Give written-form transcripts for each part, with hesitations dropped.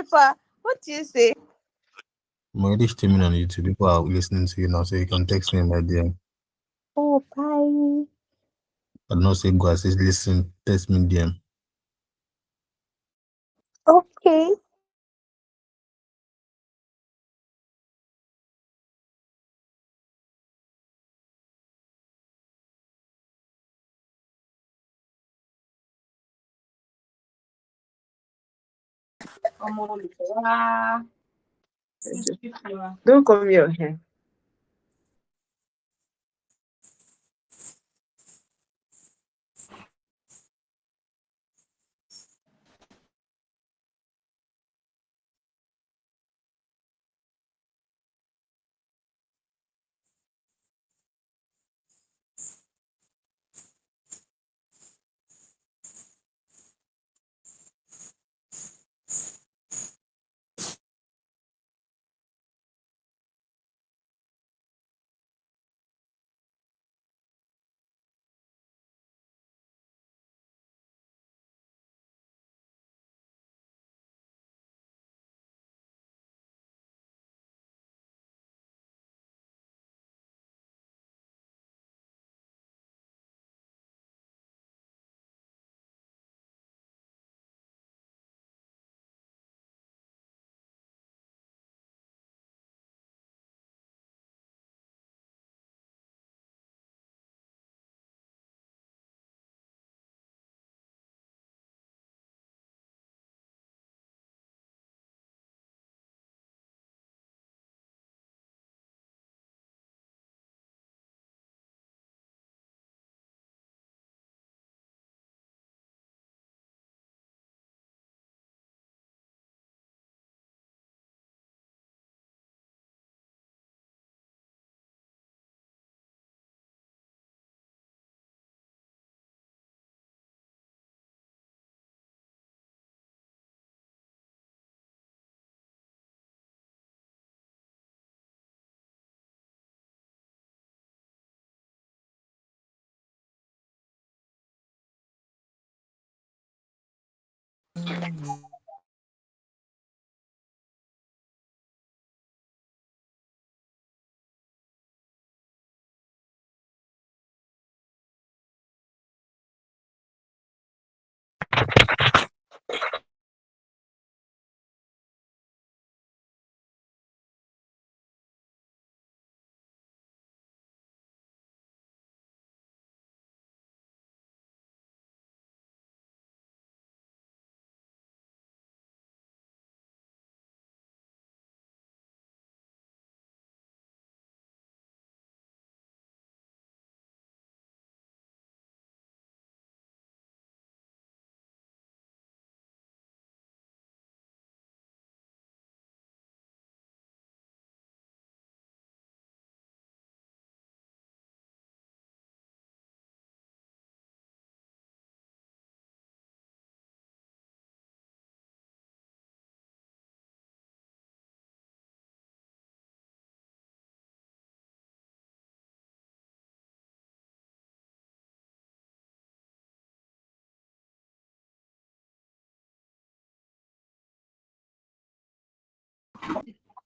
paper. What do you say? I'm already streaming on YouTube. People are listening to you now, so you can text me in my DM. Oh, bye. I don't say go. I say listen, text me DM. Okay. Don't come here.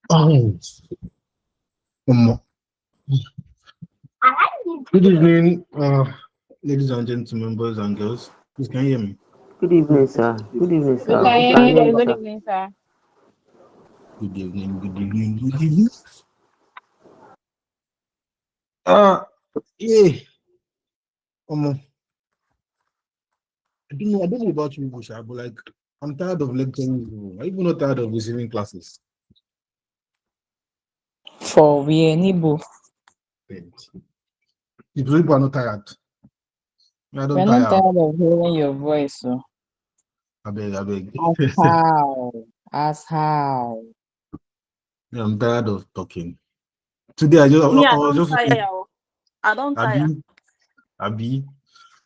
Oh, um, good evening, ladies and gentlemen, boys and girls. Please can you hear me? Good evening, sir. Good evening, We sir. can We hear can you hear there. you, Good sir. evening, sir. Good evening, good evening, good evening. Uh yeah, um, I don't know about you, Gusha, but like I'm tired of lecturing you. I'm even not tired of receiving classes. For we Nibo. If people are not tired, I don't We're not tire. tired of hearing your voice. So. I beg. As how? As how? Yeah, I'm tired of talking. Today I Me, I was don't just tire. looking, Oh. I don't tire. Abby, Abby.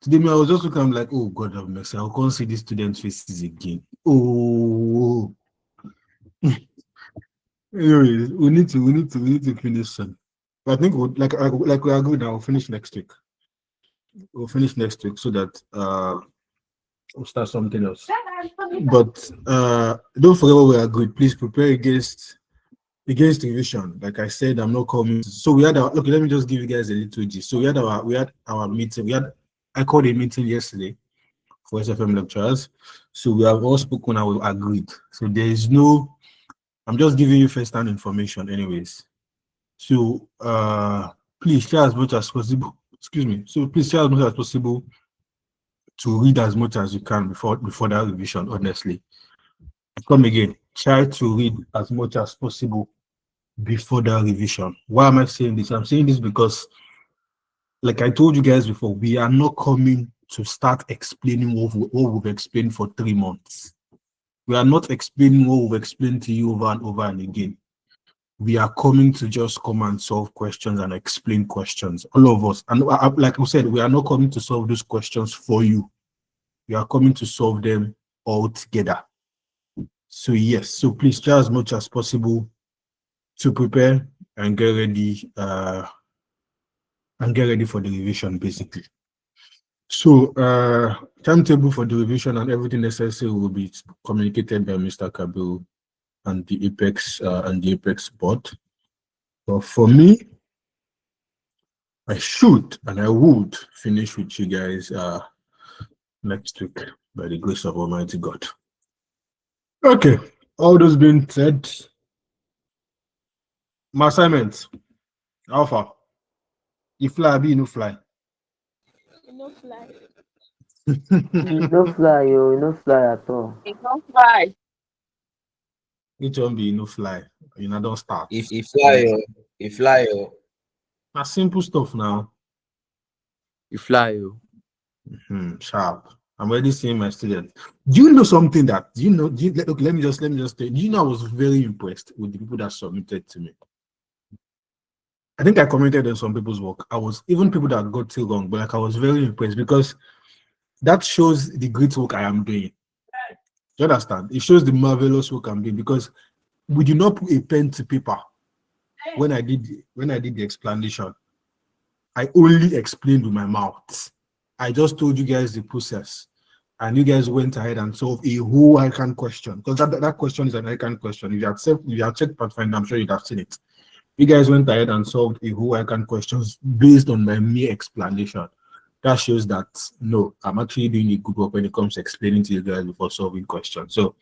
Today I was just looking, I'm like, oh God have mercy, I can't see these students' faces again. Oh, anyways, we need to finish soon. I think like we agreed that we'll finish next week. We'll finish next week so that we'll start something else. But don't forget what we agreed. Please prepare against revision. Like I said, I'm not coming. So we had our okay. Let me just give you guys a little gist. So we had our meeting. I called a meeting yesterday for SFM lecturers. So we have all spoken and we agreed. So there is no. I'm just giving you first-hand information, anyways. So please try as much as possible. Excuse me. So please try as much as possible to read as much as you can before that revision. Honestly, come again. Try to read as much as possible before that revision. Why am I saying this? I'm saying this because, like I told you guys before, we are not coming to start explaining what we've explained for 3 months. We are not explaining what we've explained to you over and over and again. We are coming to just come and solve questions and explain questions, all of us. And like I said, we are not coming to solve those questions for you. We are coming to solve them all together. So yes, so please try as much as possible to prepare and get ready for the revision, basically. So timetable for the revision and everything necessary will be communicated by Mr. Kabil and the Apex board. But for me, I should and I would finish with you guys next week by the grace of Almighty God. Okay, all those being said, my assignment, Alpha, you fly, be no fly. No fly. No fly, yo, no fly at all. It don't fly. Which one be no fly? You know, don't start. If fly, That's simple stuff now. you fly, yo. Sharp. I'm already seeing my students. Do you know something that okay, let me just tell you. Do you know I was very impressed with the people that submitted to me? I think I commented on some people's work. I was even people that got it wrong, but like I was very impressed because that shows the great work I am doing. Do you understand? It shows the marvelous work I'm doing because we did not put a pen to paper when I did the explanation. I only explained with my mouth. I just told you guys the process, and you guys went ahead and solved a whole icon question because that question is an icon question. If you have checked Pathfinder, I'm sure you'd have seen it. You guys went ahead and solved a whole icon questions based on my mere explanation. That shows that no, I'm actually doing a good work when it comes to explaining to you guys before solving questions. So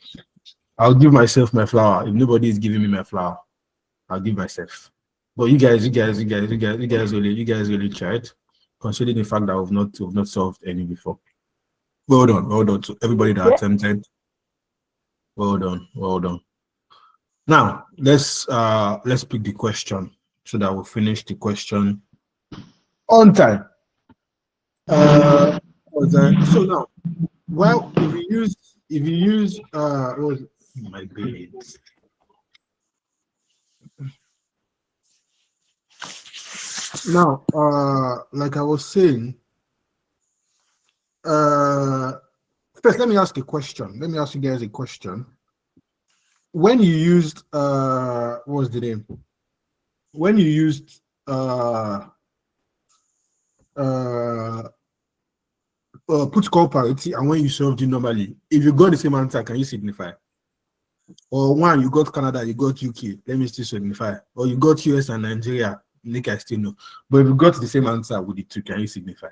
I'll give myself my flower. If nobody is giving me my flower, I'll give myself. But you guys really tried, considering the fact that we've not solved any before. Well done to everybody that attempted. Well done. Now let's pick the question so that we'll finish the question on time. So now, well, if you use what was it? My grades. Now, like I was saying, first let me ask a question. Let me ask you guys a question. When you used what was the name? When you used put call parity and when you solved it normally, if you got the same answer, can you signify? Or one, you got Canada, you got UK, let me still signify. Or you got US and Nigeria, Nick, I still know. But if you got the same answer with the two, can you signify?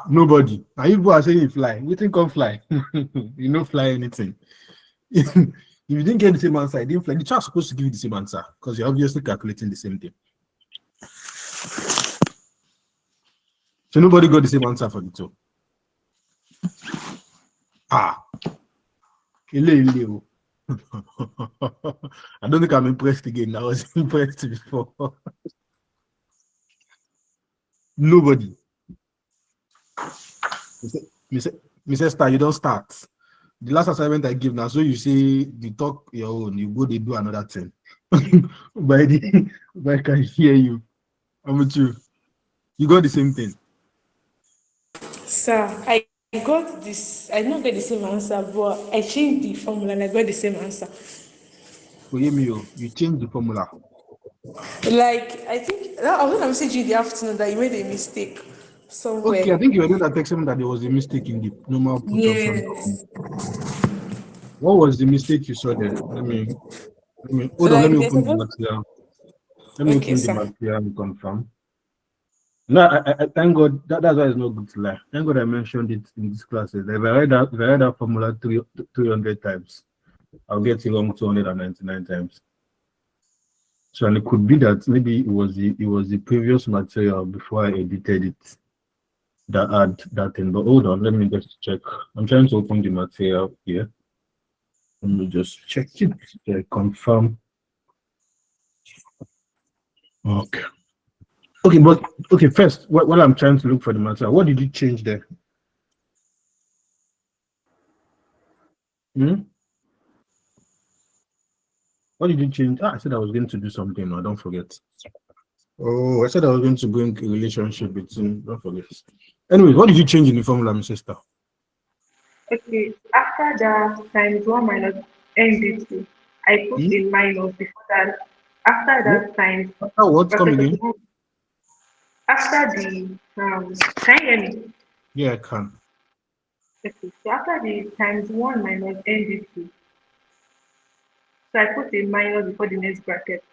Nobody. Now you are saying you fly. You think come fly. You don't fly anything. If you didn't get the same answer, you didn't fly. The child is supposed to give you the same answer because you're obviously calculating the same thing. So nobody got the same answer for the two. I don't think I'm impressed again. I was impressed before. Nobody. Mr. Star, you don't start. The last assignment I give now, so you say the talk your own, you go they do another thing. But I can hear you. I'm with you. You got the same thing. Sir, I got this. I don't get the same answer, but I changed the formula and I got the same answer. You changed the formula. Like, I think, I was going to message you in the afternoon that you made a mistake. somewhere. Okay, I think you were doing that text that there was a mistake in the normal put option. Yes. What was the mistake you saw there? Hold on, let Like me they're open the supposed. material. Let me Okay, open the sir. material and confirm. No, I thank God that's why it's not good to lie. Thank God I mentioned it in this class. If I read that formula 300 times, I'll get it wrong 299 times. So and it could be that maybe it was the previous material before I edited it that had that thing. But hold on, let me just check. I'm trying to open the material here. Let me just check it. Confirm. Okay. Okay, but okay, first, while I'm trying to look for the material, what did you change there? Hmm? What did you change? I said I was going to do something. No, don't forget. Oh, I said I was going to bring a relationship between. Don't forget. Anyways, what did you change in the formula, my sister? Okay, after the times 1 minus NDT, I put Hmm? a minus before that. After What? that times, After what? Come bracket of again? 1, after the, can you hear me? Yeah, I can. Okay, so after the times 1 minus NDT, so I put a minus before the next bracket.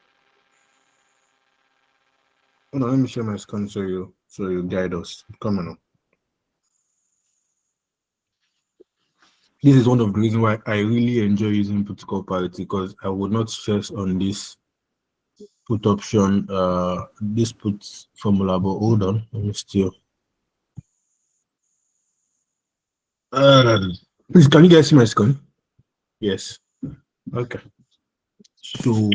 Hold on, let me share my screen so you guide us. Come on. This is one of the reasons why I really enjoy using put call parity because I would not stress on this put option, this put formula. But hold on, let me still. Uh, Please, can you guys see my screen? Yes. Okay. So,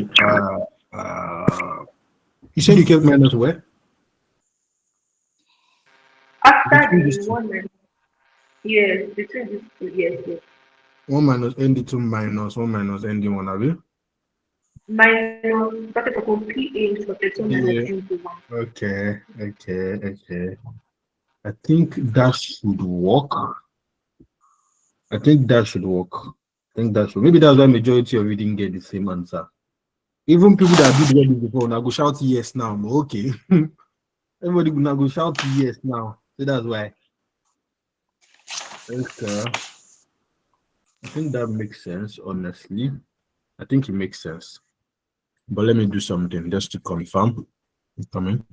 you said you kept minus where? After Between these the two. 1 minus, yes, between these two, yes, yes. 1 minus ND2 minus 1 minus ND1, have you? Minus bracket of 1 PA for 2 minus Yeah. ND1. Okay. I think that should work. I think that should work. I think that should. Maybe that's why majority of you didn't get the same answer. Even people that did get it before, now go shout yes now. But okay. Everybody will now go shout yes now. So that's why. Okay. I think that makes sense, honestly. I think it makes sense. But let me do something just to confirm. Come in.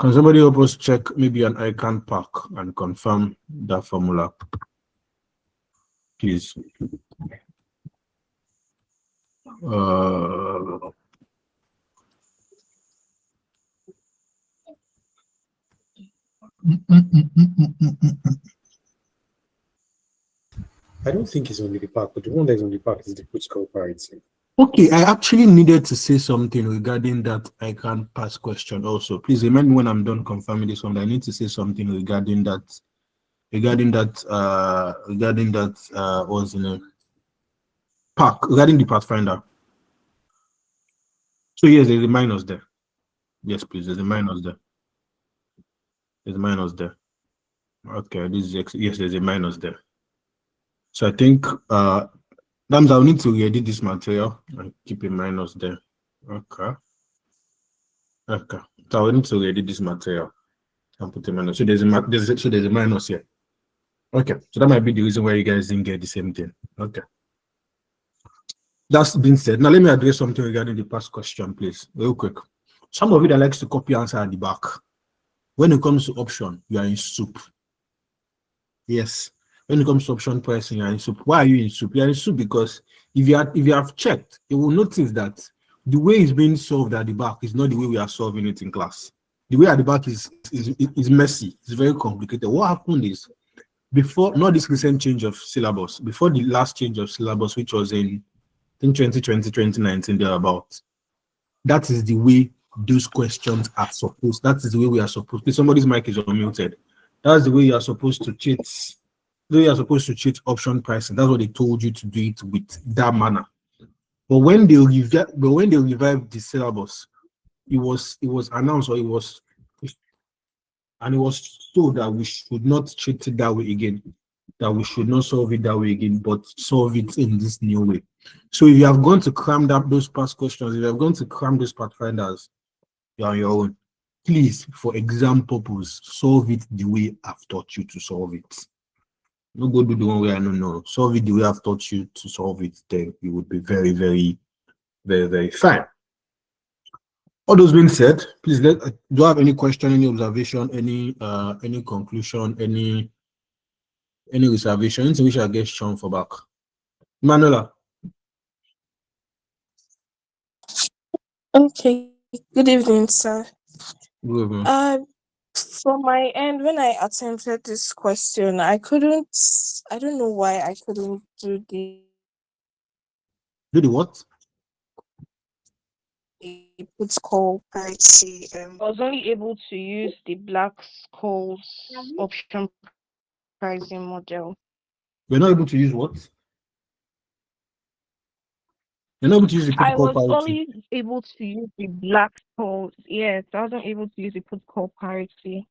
Can somebody help us check maybe an icon pack and confirm that formula, please? Uh, I don't think it's only the park, but the one that's on the park is the political parity. okay, I actually needed to say something regarding that icon pass question also. Please remind me when I'm done confirming this one. I need to say something regarding that, what's the name? Pack, regarding the Pathfinder. So yes, there's a minus there. Yes, please, there's a minus there. There's a minus there. Okay, this is yes, there's a minus there. So I think that I'll need to edit this material and keep a minus there. Okay. Okay. So I need to edit this material and put a minus. So there's a minus here. Okay. So that might be the reason why you guys didn't get the same thing. Okay. That's been said. Now let me address something regarding the past question, please, real quick. Some of you that likes to copy answer at the back. When it comes to option, you are in soup. Yes. When it comes to option pricing, you're in soup. Why are you in soup? You're in soup because if you have checked, you will notice that the way it's being solved at the back is not the way we are solving it in class. The way at the back is messy. It's very complicated. What happened is before not this recent change of syllabus, before the last change of syllabus, which was in I think 2020, 2019, thereabout. That is the way those questions are supposed. That is the way we are supposed. Please, somebody's mic is unmuted. That's the way you are supposed to cheat. The way you are supposed to cheat option pricing. That's what they told you to do it with that manner. But when they revived the syllabus, it was announced or it was told that we should not treat it that way again. That we should not solve it that way again, but solve it in this new way. So if you have gone to cram those past questions, if you have gone to cram those pathfinders, you're on your own. please, for exam purpose, solve it the way I've taught you to solve it. Don't go do the one way I don't know. Solve it the way I've taught you to solve it. Then you would be very, very, very, very fine. All those being said, please do you have any question, any observation, any conclusion, any reservation, anything we shall get shown for back. Manuela. Okay. Good evening, sir. Good evening. From my end, when I attempted this question, I don't know why I couldn't do Do the what? what's called parity. I was only able to use the black skulls option pricing model. We're not able to use what? You're not able to use the I protocol was parity. only able to use the black skulls. Yes, I wasn't able to use the protocol parity.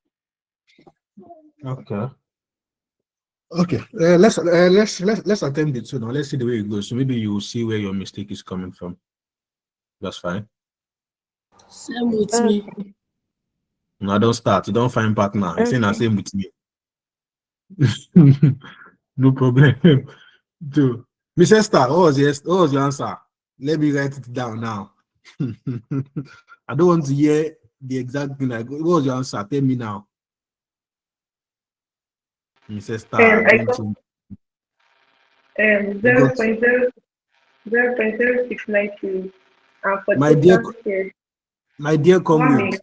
Okay. Okay. Let's attempt it. So now let's see the way it goes. So maybe you will see where your mistake is coming from. That's fine. Same with me. Now don't start. You don't find partner. You say the same with me. No problem. So, Mrs. Star, what was your answer? Let me write it down now. I don't want to hear the exact thing. What was your answer? Tell me now. Mrs. Star, I don't got change. 0.0692 and for My dear, distance here. my dear 1 comrade, minute.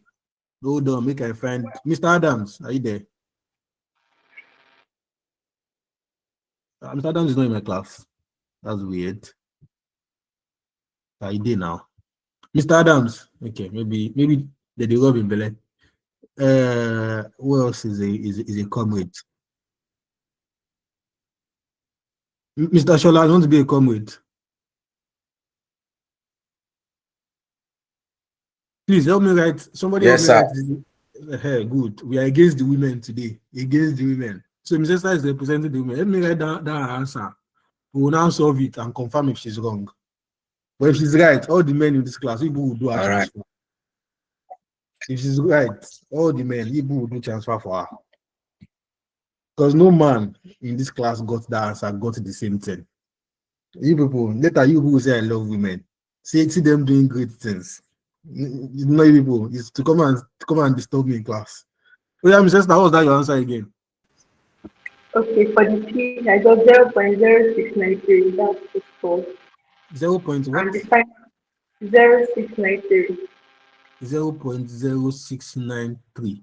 hold on, make I find Mr. Adams. Are you there? Mr. Adams is not in my class. That's weird. Are you there now? Mr. Adams. Okay, maybe they rub in Bele. Who else is a comrade? Mr. Shola, I want to be a comrade. Please help me write. Somebody Yes, help me sir. write. Hey, good. We are against the women today. Against the women. So Mr. Star is representing the women. Help me write that answer. We will now solve it and confirm if she's wrong. But if she's right, all the men in this class, people will do her All right. transfer. If she's right, all the men, people will do transfer for her. Because no man in this class got that answer, got the same thing. You people, later you people say I love women. See them doing great things. You know, you people, it's to come and disturb me in class. Oh yeah, Mr. Star, what was that your answer again? Okay, for the P, I got 0.0693. That's the score. 0. Point what? And the final 0.0693. 0.0693.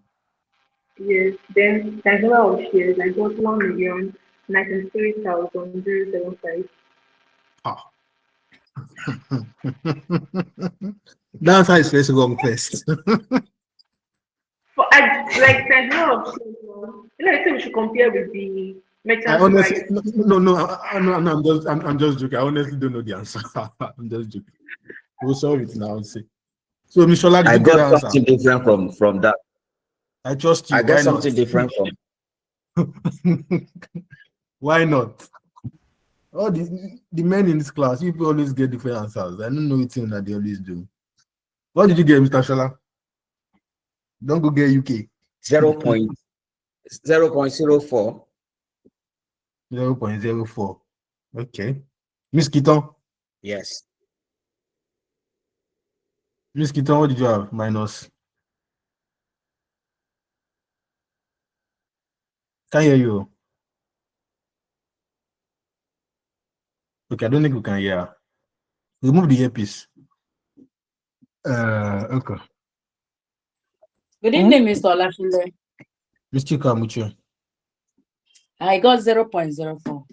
Yes. Then the number of shares, I got 1,093,075. Ah. That answer is first wrong first. For like the number of shares, I think we should compare with the I merchant honestly price. no, I'm just joking. I honestly don't know the answer. I'm just joking. We'll solve it now and see. So Mishola, did I you get the got answer? something different from that. I trust you. I got Why not? something different from. Why not? All the men in this class, people always get different answers. I don't know anything that they always do. What did you get, Mr. Shola? Don't go get UK. 0.04. 0.04. Okay. Miss Kiton. Yes. Miss Kiton, what did you have? Minus. Can't hear you. Okay, I don't think we can hear. Remove the earpiece. Okay. Good evening, Mr. Olafile. Miss Chika Mucho. I got 0.04.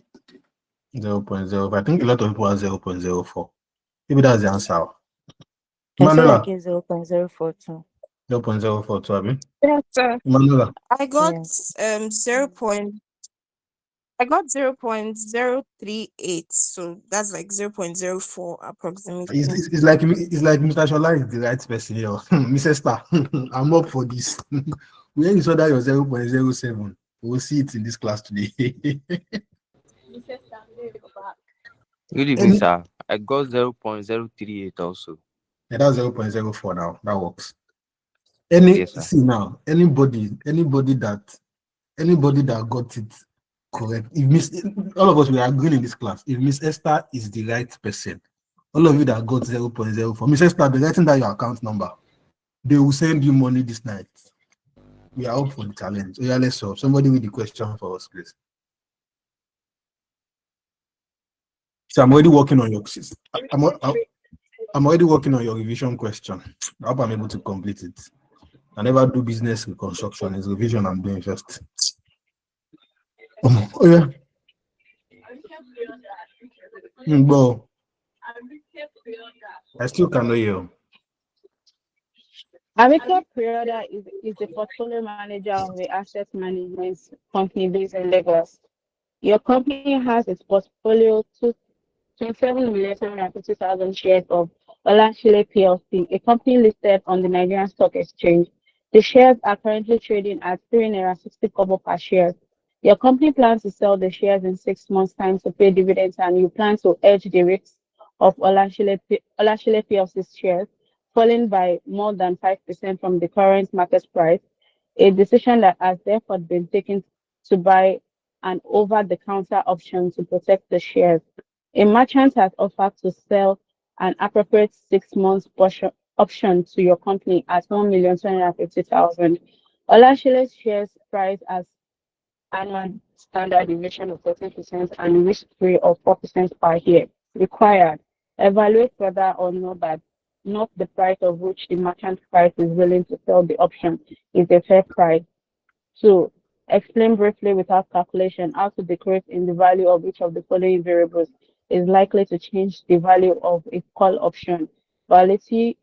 0.05. I think a lot of people have 0.04. Maybe that's the answer. I feel like Manuela. it's 0.042. 0.042, Abby. Yes, sir. Manuela. I got Yeah. 0.038, so that's like 0.04 approximately. It's like Mr. Shola is the right person here. Mrs. Star, I'm up for this. When you saw that you're 0.07, we'll see it in this class today. Good evening, Any, sir. I got 0.038 also. yeah, that's 0.04 now. That works. Any Yes, sir. see now, anybody that got it correct. If Miss all of us we are agreeing in this class. If Miss Esther is the right person, all of you that got 0.04, Miss Esther, be writing down your account number. They will send you money this night. We are up for the challenge. Oh, yeah, let's solve. Somebody with the question for us, please. So I'm already working on your I'm already working on your revision question. I hope I'm able to complete it. I never do business reconstruction. It's revision I'm doing first. Oh yeah. Bro, I still cannot hear. Amika Prioda is the portfolio manager of the asset management company based in Lagos. Your company has its portfolio 27,750,000 shares of Olanchile PLC, a company listed on the Nigerian Stock Exchange. The shares are currently trading at 3.60 kobo per share. Your company plans to sell the shares in 6 months' time to pay dividends, and you plan to hedge the risks of Olanchile PLC's shares, falling by more than 5% from the current market price, a decision that has therefore been taken to buy an over-the-counter option to protect the shares. A merchant has offered to sell an appropriate 6 months option to your company at 1,250,000. Olashile's shares price has annual standard deviation of 13% and risk-free of 4% per year. Required. Evaluate whether or not the price of which the merchant price is willing to sell the option is a fair price. 2. Explain briefly without calculation how to decrease in the value of each of the following variables is likely to change the value of a call option. Volatility,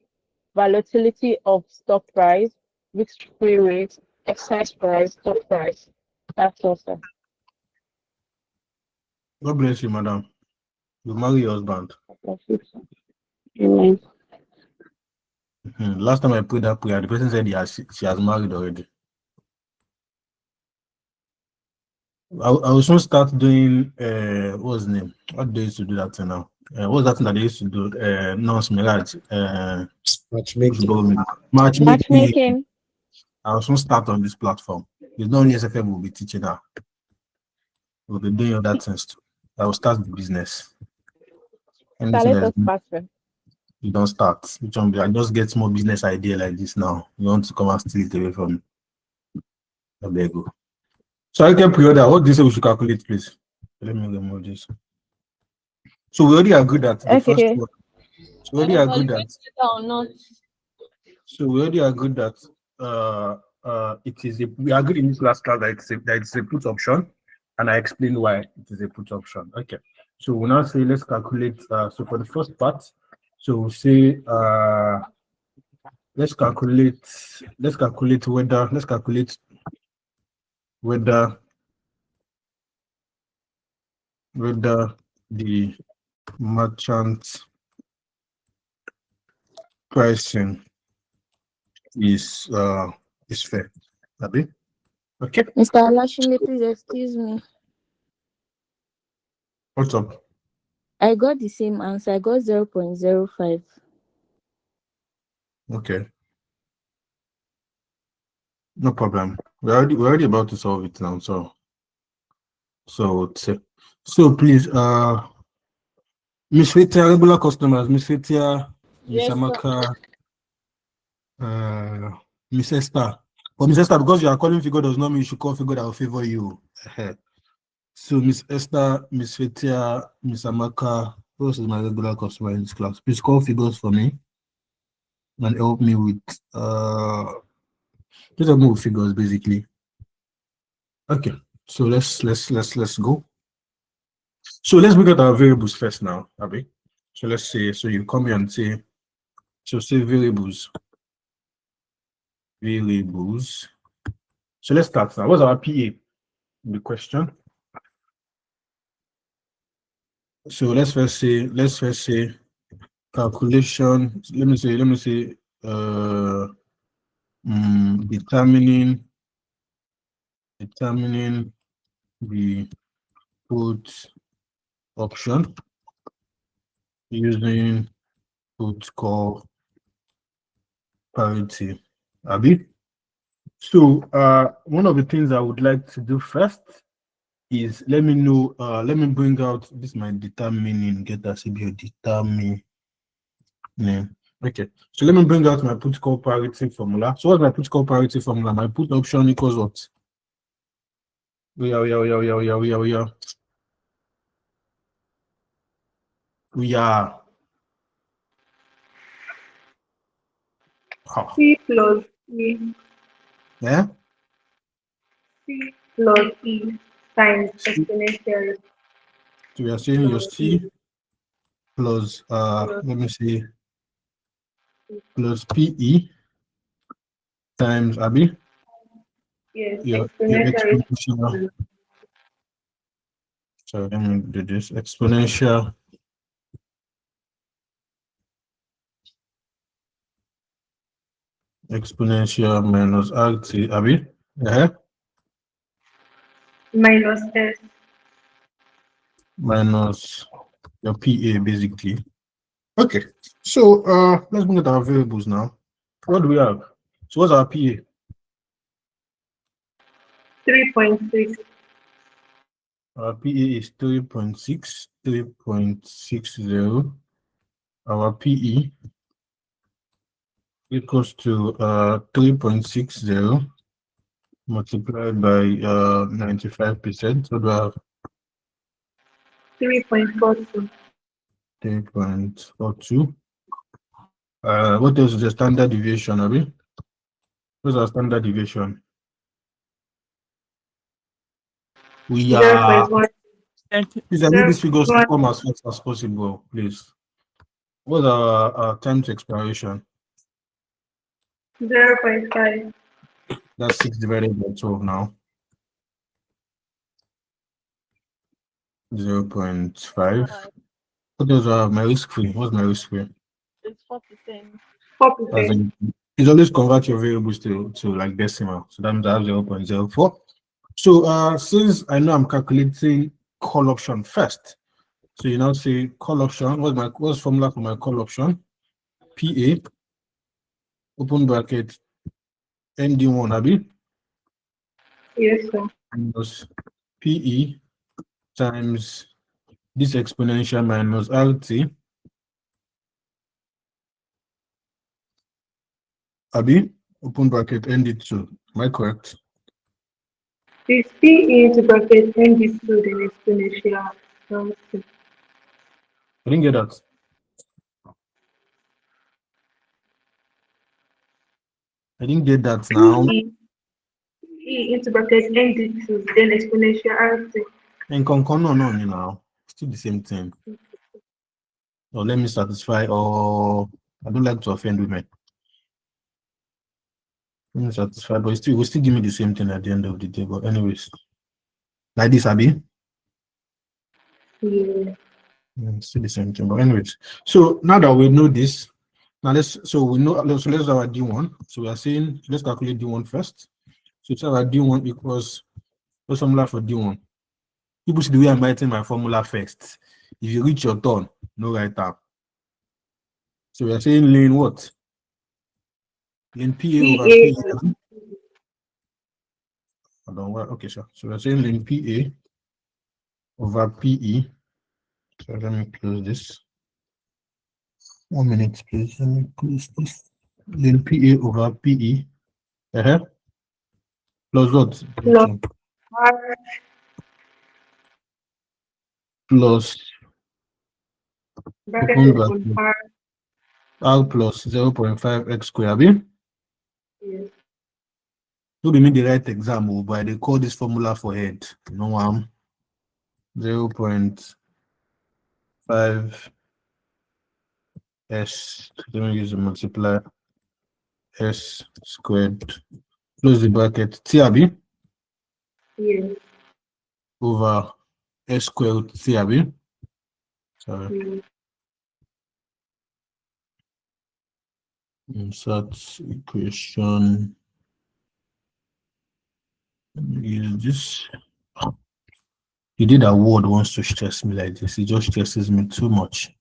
volatility of stock price, risk-free rate, exercise price, stock price. That's all, sir. God bless you, madam. You marry your husband. That's it, sir. Amen. Last time I prayed that prayer, the person said she has married already. I will soon start doing what's the name? What they used to do that thing now? What's that thing that they used to do? Nonce Mirage. Matchmaking. Matchmaking. Matchmaking. I will soon start on this platform. There's no only SFM will be teaching her. We'll be doing other things too. I will start the business. So Anything let that us pass, sir. you don't start. Which one? I just get more business idea like this now. You want to come and steal it away from me? Oh, there you go. So I can pre-order. What do you say we should calculate, please? Let me remove this. So we already agreed that the first Okay. one. So we already agreed that. So we already agreed that it is a. We agreed in this last class that it's a put option, and I explained why it is a put option. Okay. So we now say let's calculate. So for the first part, so we'll say let's calculate whether the merchant pricing is fair. Abi? Okay. Mr. Alashinde, please excuse me. What's up? I got the same answer. I got 0.05. Okay. No problem. We're already about to solve it now. So please, Miss Fetia, regular customers, Miss Fetia, Miss Yes, sir. Amaka, Miss Esther. But Miss Esther, because you are calling figure does not mean you should call figure that will favor you. So Miss Esther, Miss Fetia, Miss Amaka, who else is my regular customer in this class? Please call figures for me and help me with just help me with figures basically. Okay, so let's go. So let's look at our variables first now, Abby. So let's say, so you come here and say, so say variables. So let's start now. What's our PA? The question. So let's first say calculation. Let me say determining the put option using put call parity. Abi. So, one of the things I would like to do first is let me bring out this my determining get a CBO determine name. Okay, so let me bring out my put call parity formula. So what's my put call parity formula? My put option equals what? We are oh, C plus E. yeah. C plus E times So exponential we are saying your plus E C plus plus let me see plus PE times Abi yes your exponential exponential. So let me do this exponential minus RT Abi. Yeah. minus S Minus your PA basically. Okay, so let's look at our variables now. What do we have? So what's our PA? 3.6 Our PA is 3.6, 3.60. Our PE equals to 3.60 multiplied by 95%. So we have 3.42 3.42. What else is the standard deviation, Abi? What's our standard deviation? We are 0.1 please, I need these figures to 0.1 come as fast as possible, please. What's our time to expiration? 0.5 That's 6 divided by 12 now. 0.5. What does my risk free? What's my risk free? It's 4%. 4%. It's always convert your variables to like decimal. So that means I have 0.04. So since I know I'm calculating call option first, so you now say call option. What's formula for my call option? PA open bracket MD1 Abi Yes, sir. minus PE times this exponential minus RT Abi open bracket ND2. Am I correct? Is P into bracket and this to the exponential something. I didn't get that. I didn't get that now. P into bracket and this to then exponential RT. And concon no now. Still the same thing. Or let me satisfy or I don't like to offend women. Let me satisfy, but it will still give me the same thing at the end of the day. But anyways, like this, Abi. Yeah. Still the same thing. But anyways, so now that we know this, now let's do our D1. So we are saying let's calculate D1 first. So it's our D1 equals what's formula for D1? People see the way I'm writing my formula first. If you reach your turn, no write down. So we are saying lane what? Lane PA over PA PE. Hold on, okay, sure. So we are saying lane PA over PE. So let me close this. 1 minute, please. Let me close this. Lane PA over PE. Plus what? plus R Plus bracket open open bracket R. R plus 0.5 x square. Abi? Yes. So we made the right example, but they call this formula for head. You know, 0.5 s. Let me use the multiply s squared. Close the bracket. T Abi Yes. over s squared T Abi. Sorry. Yes. Insert equation. Let me use this. You did that word wants to stress me like this. It just stresses me too much.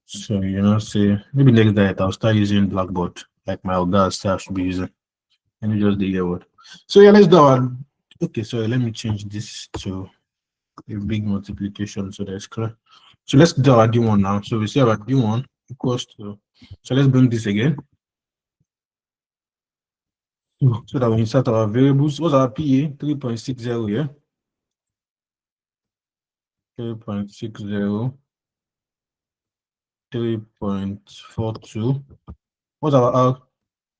So say maybe next day I'll start using Blackboard. like my August I should be using. Let me just delete word. So yeah, let's do our. Okay, sorry. Let me change this to a big multiplication so that's clear. So let's do our D1 now. So we say our D1 equals to. So let's bring this again. So that we insert our variables. What's our PA? 3.60, yeah? 3.60, 3.42. What's our R?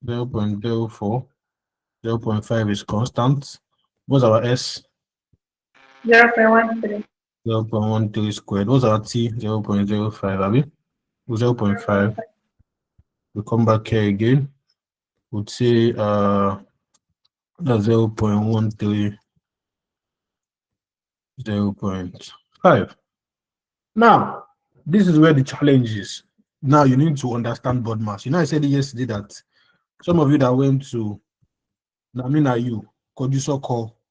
0.04. 0.5 is constant. What's our S? 0.13. 0.13 squared. What's our T? 0.05, Abby? 0.5. We come back here again. We'd say that's 0.13, 0.5. Now, this is where the challenge is. Now you need to understand board mass. You know, I said yesterday that some of you that went to Namina you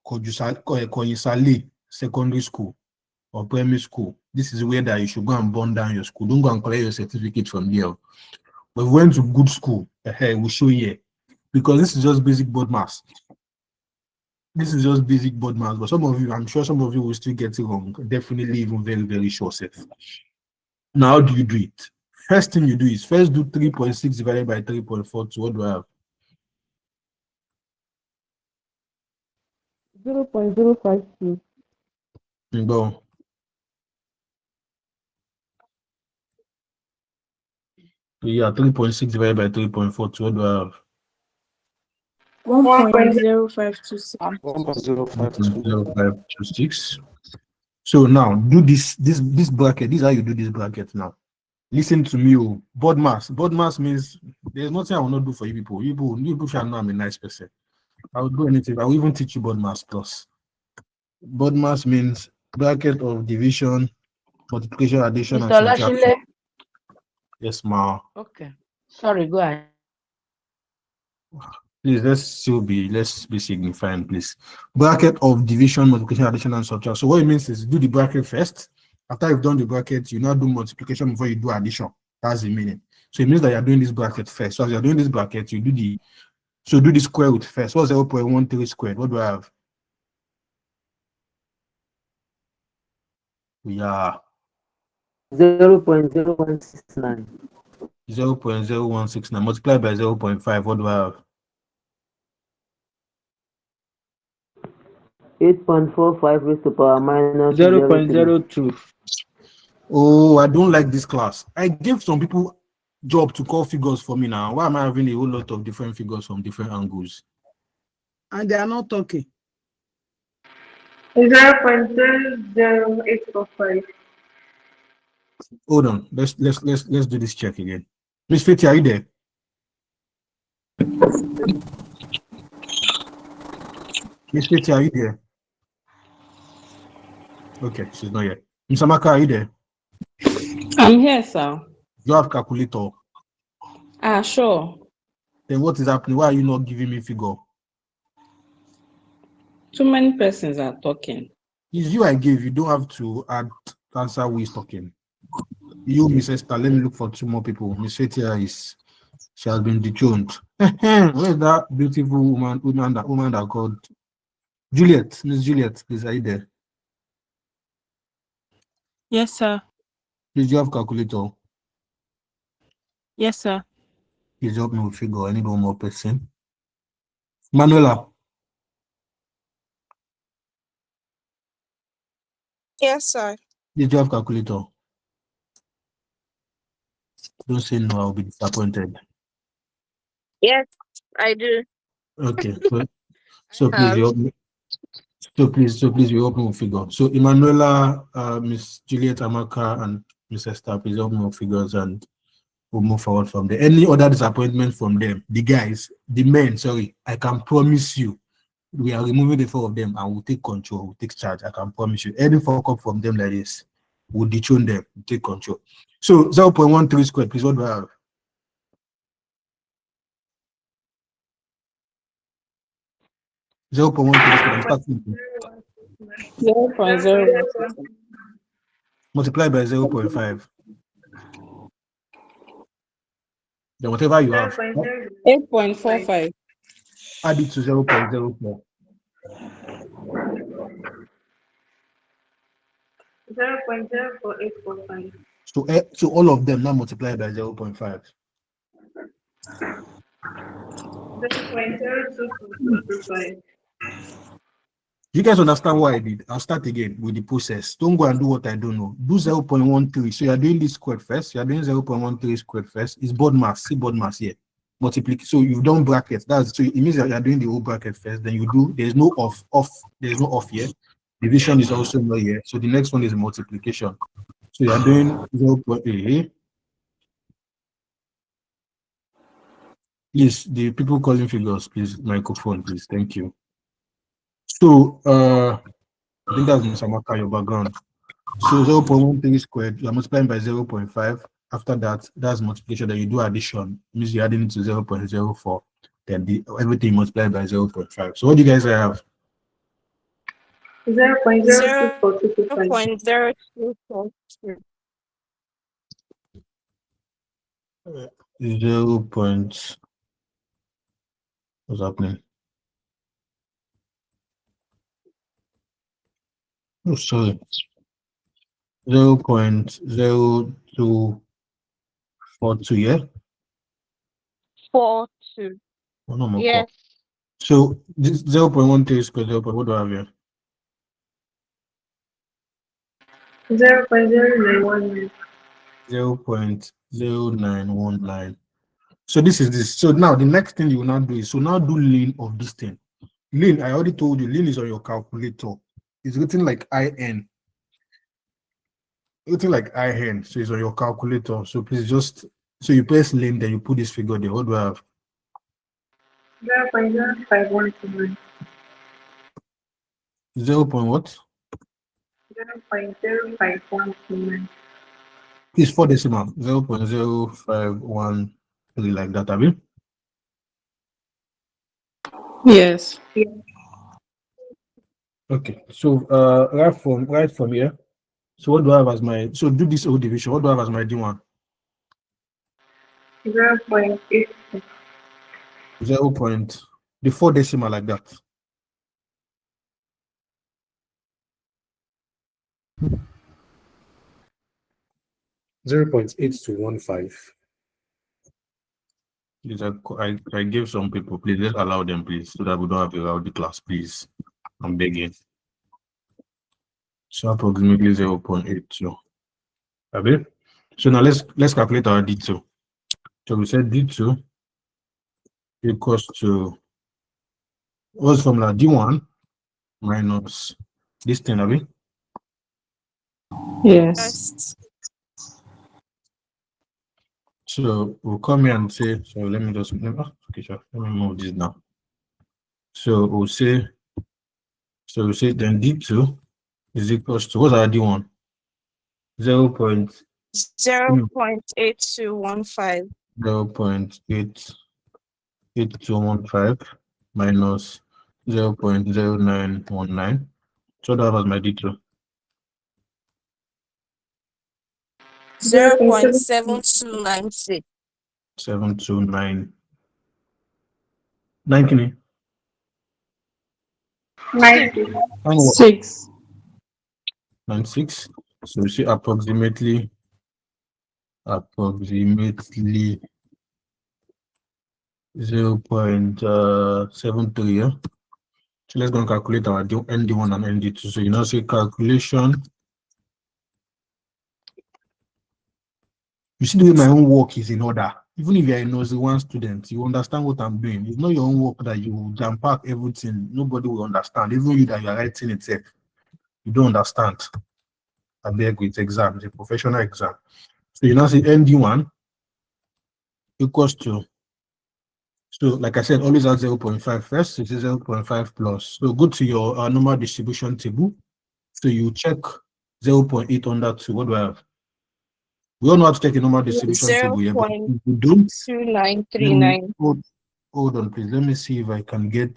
Koyisale secondary school or primary school. This is where that you should go and burn down your school. Don't go and collect your certificate from there. But if we went to good school, we show here. Because this is just basic board mass. This is just basic board mass, but some of you, I'm sure some of you will still get it wrong. Definitely even very, very short set. Now, how do you do it? First thing you do is first do 3.6 divided by 3.42. What do I have? 0.052. Go. Yeah, 3.6 divided by 3.42. What do I have? 1.0526. 1.0526. So now do this bracket. This is how you do this bracket now. Listen to me, oh. Board mass. Board mass means there's nothing I will not do for you people. You people shall know I'm a nice person. I will do anything. I will even teach you board mass plus. Board mass means bracket of division, multiplication, addition, and Mr. subtraction. Olashile. Yes, ma. Okay. Sorry, go ahead. Please let's be signifying, please. Bracket of division, multiplication, addition, and subtraction. So what it means is do the bracket first. After you've done the bracket, you now do multiplication before you do addition. That's the meaning. So it means that you're doing this bracket first. So as you're doing this bracket, you do the square root first. What's 0.13 squared? What do I have? Yeah. 0.0169. 0.0169 multiplied by 0.5. What do I have? 8.45 raised to power minus 0.02. Oh, I don't like this class. I gave some people job to call figures for me now. Why am I having a whole lot of different figures from different angles? And they are not talking. 0.00845. Hold on. Let's do this check again. Miss Fitty, are you there? Miss Fitty, are you there? Okay, she's not here. Miss Amaka, are you there? I'm here, sir. You have calculator. Sure. Then what is happening? Why are you not giving me figure? Too many persons are talking. It's you I gave. You don't have to answer who is talking. You, Miss Esther, let me look for two more people. Miss Fetia she has been dethroned. Where's that beautiful woman that called Juliet? Miss Juliet, please, are you there? Yes, sir. Please, you have calculator. Yes, sir. Please help me with figure. I need one more person. Manuela. Yes, sir. Please, you have calculator. Don't say no, I'll be disappointed. Yes, I do. Okay. So please, you help me. So please, you help me with figure. So Emanuela, Miss Juliet Amaka, and Miss Esther, please help me with figures and we'll move forward from there. Any other disappointment from them, the guys, the men, sorry, I can promise you, we are removing the four of them and we'll take control, we'll take charge. I can promise you. Any fuck up from them like this, we'll dethrone them, we'll take control. So 0.13 squared, please, what do I have? 0.13 squared, I'm starting. 0.016. Multiply by 0.5. Then whatever you Zero have, point zero 8.45. add it to 0.04. 0.04845. So all of them now multiply by 0.5. 0.02425. You guys understand what I did? I'll start again with the process. Don't go and do what I don't know. Do 0.13. So you're doing this squared first. You're doing 0.13 squared first. It's board mass. See board mass here. Multiplicate. So you've done brackets. That's so it means that you're doing the whole bracket first. Then you do, there's no off. There's no off here. Division is also not here. So the next one is multiplication. So you're doing 0.8. Please, the people calling figures, please, microphone, please. Thank you. So I think that's Musamaka, your background. So 0.13 squared, you're multiplying by 0.5. After that, that's multiplication. Then you do addition, means you're adding it to 0.04. Then everything multiplied by 0.5. So what do you guys have? 0.024225. 0.0242. 0. What's happening? Oh, sorry. 0.0242, yeah? 42. Oh, no more. Yes. So this 0.13 squared, what do I have here? 0.0919. 0.0919. So this is this. So now the next thing you will now do is, so now do lane of this thing. Lane, I already told you, lane is on your calculator. It's written like IN. Written like IN. So it's on your calculator. So please just, so you press lane, then you put this figure there. What do I have? 0.05129. 0. What? 0.05129. It's 4 decimal. 0.0513 like that, have you? Yes. Yeah. Okay. So right from here. So what do I have as my, so do this whole division. What do I have as my D1? 0.8. 0. The 4 decimal like that. Zero point eight two one five. Please, I gave some people, please, let's allow them, please, so that we don't have to allow the class, please. I'm begging. So approximately 0.82. Okay. So now let's calculate our D2. So we said D2 equals to, what's the formula? D1 minus this thing, have we? Yes. Yes. So we'll come here and say, so let me just, okay, sure. Let me move this now. So we'll say then D2 is equals to, what's our D1? 0.8215. 0.8215 minus 0.0919. So that was my D2. 0.7296. 729. 90. 90. 6. 96. So we see approximately 0.73. Yeah? So let's go and calculate our ND1 and ND2. So you now say calculation. You see the way my own work is in order. Even if you're a nursery one student, you understand what I'm doing. It's not your own work that you jam pack everything. Nobody will understand. Even you that you're writing it, you don't understand. I beg with exam, it's a professional exam. So you now say ND1 equals to, so like I said, always add 0.5 first. It is 0.5 plus. So go to your normal distribution table. So you check 0.8 on that. So what do I have? We all know how to take a normal distribution table here, but if you don't, let me, 0.2939. hold on, please. Let me see if I can get.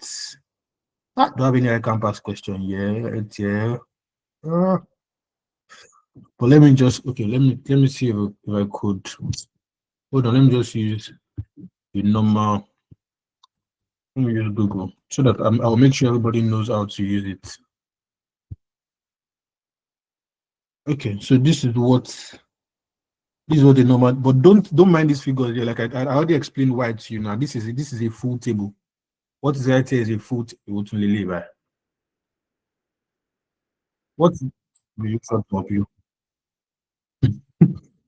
Do I have any campus question? Yeah, it's yeah. But let me just, okay, let me see if I could. Hold on, let me just use the normal. Let me use Google so that I'll make sure everybody knows how to use it. Okay, so this is what the normal, but don't mind these figures here. Like I already explained why to you now. This is a full table. What is right here is a full table to live. What do you thought of you?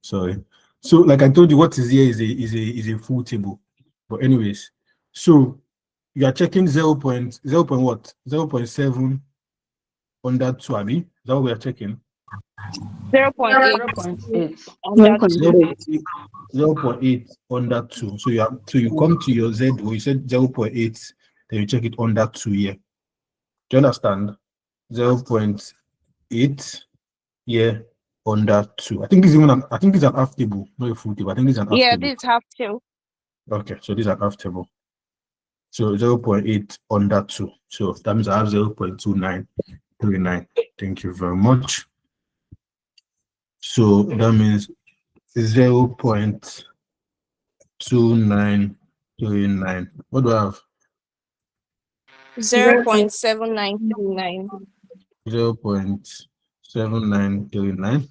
Sorry. So like I told you, what is here is a full table. But anyways, so you are checking 0 point what? 0.7 under 2, Abby. Is that what we are checking? 0.8 0.8. under 1.8. 0.8 under 2. So you come to your Z, or you said 0.8, then you check it under 2 here. Do you understand? 0.8 here under 2. I think it's an half table, not a full table. I think it's an half Yeah, table. this is half two. Okay, so these are half table. So 0.8 under 2. So that means I have 0.2939. Thank you very much. So that means 0.2939. What do I have? 0.7939. 0.7939.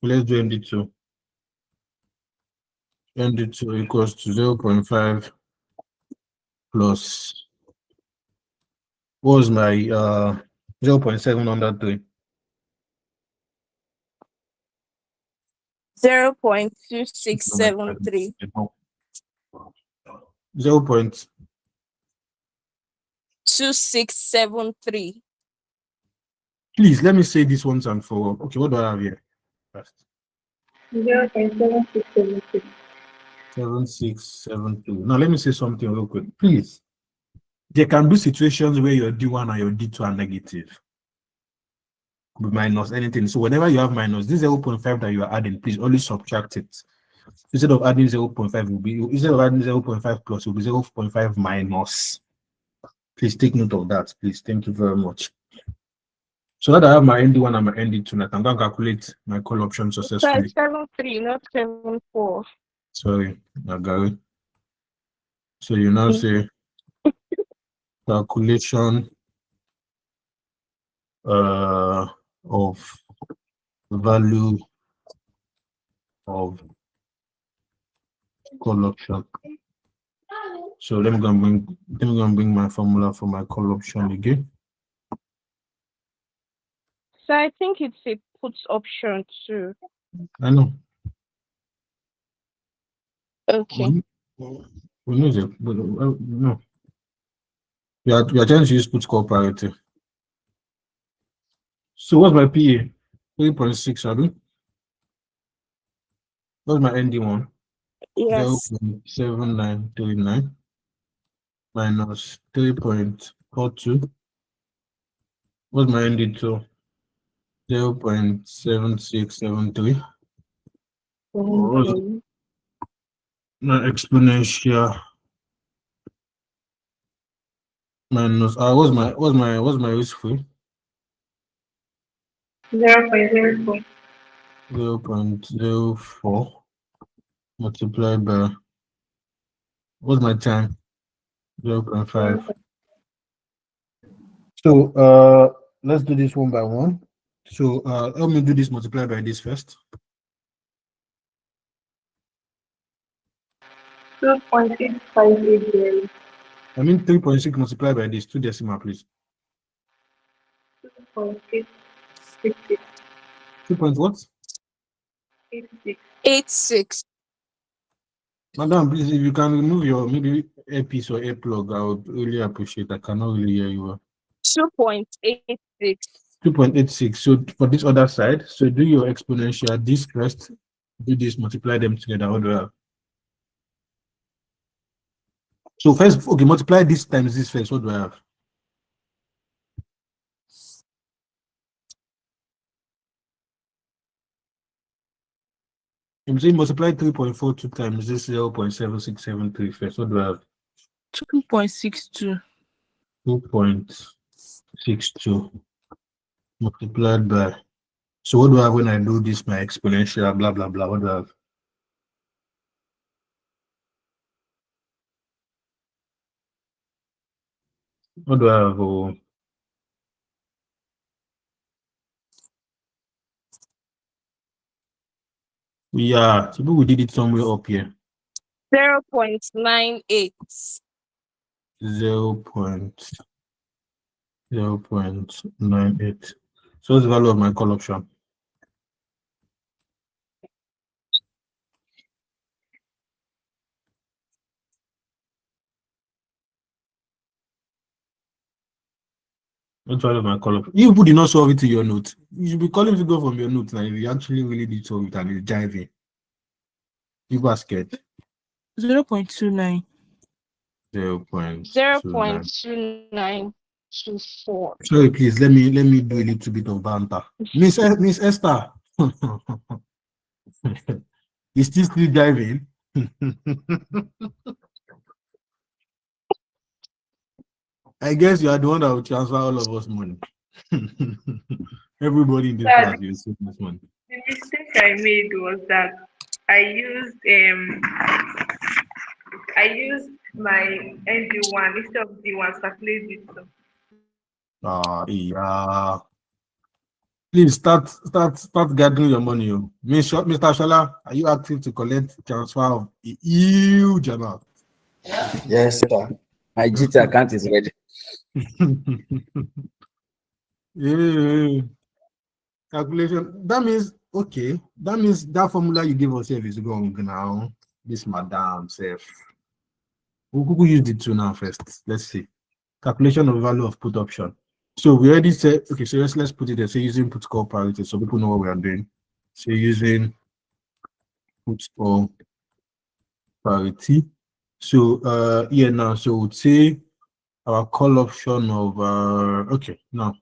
Let's do MD2. MD2 equals to 0.5 plus, what was my 0.7 under 3? 0.2673. 2673. Please let me say this once and for all. Okay, what do I have here first? 0.7672. 7672. Now let me say something real quick. Please. There can be situations where your D1 and your D2 are negative. Could be minus anything. So whenever you have minus, this 0.5 that you are adding, please only subtract it. Instead of adding 0.5, instead of adding 0.5 plus, it will be 0.5 minus. Please take note of that, please. Thank you very much. So that I have my ND1 and my ND2, I can go and calculate my call option successfully. 73, not 74. Sorry, I got it. So you now say calculation of value of call option. So let me go and bring my formula for my call option again. So I think it's a put option too. I know. Okay. We know it, but no. We are trying to use put call parity. So what's my PA? 3.6, Abby. What's my ND1? Yes. 0.7939 minus 3.42. What's my ND2? 0.7673. Not exponential minus what's my risk free? 0.04. 0.04 multiplied by, what's my time? 0.5. So let's do this one by one. So help me do this multiplied by this first. 2.8580. I mean 3.6 multiplied by this, 2 decimal, please. 2.866. 2 point what? 86. Madam, please, if you can remove your maybe earpiece or earplug, I would really appreciate. I cannot really hear you well. 2.86. 2.86. So for this other side, so do your exponential this first, do this, multiply them together. What do I have? So first, okay, multiply this times this first. What do I have? I'm saying multiply 3.42 times this 0.7673 first. What do I have? 2.62. 2.62 multiplied by. So what do I have when I do this? My exponential, blah blah blah. What do I have? What do I have? Oh, yeah, so we did it somewhere up here. 0.98. 0.98. So what's the value of my call option? What's the value of my call option? You did not solve it to your note. You should be calling figure from your notes now if you actually really did solve it and it's jiving. You are scared. 0.29. 0.29. 0.2924. Sorry, please let me do a little bit of banter. Miss Esther. Is still driving? I guess you are the one that will transfer all of us money. Everybody in this So class will save this money. the mistake I made was that I used my ND1 instead of D1 to calculate it. So Yeah. Please start gathering your money. Oh. Mr. Shala, are you active to collect transfer of a huge amount? Yes, sir. My GT account is ready. Yeah. Calculation. That means okay. That means that formula you give us is wrong now. This madam self. We'll use the two now first. Let's see. Calculation of value of put option. So we already said okay. So let's put it there. So using put call parity, so people know what we are doing. So using put call parity. So yeah now. So we'd say our call option of okay now.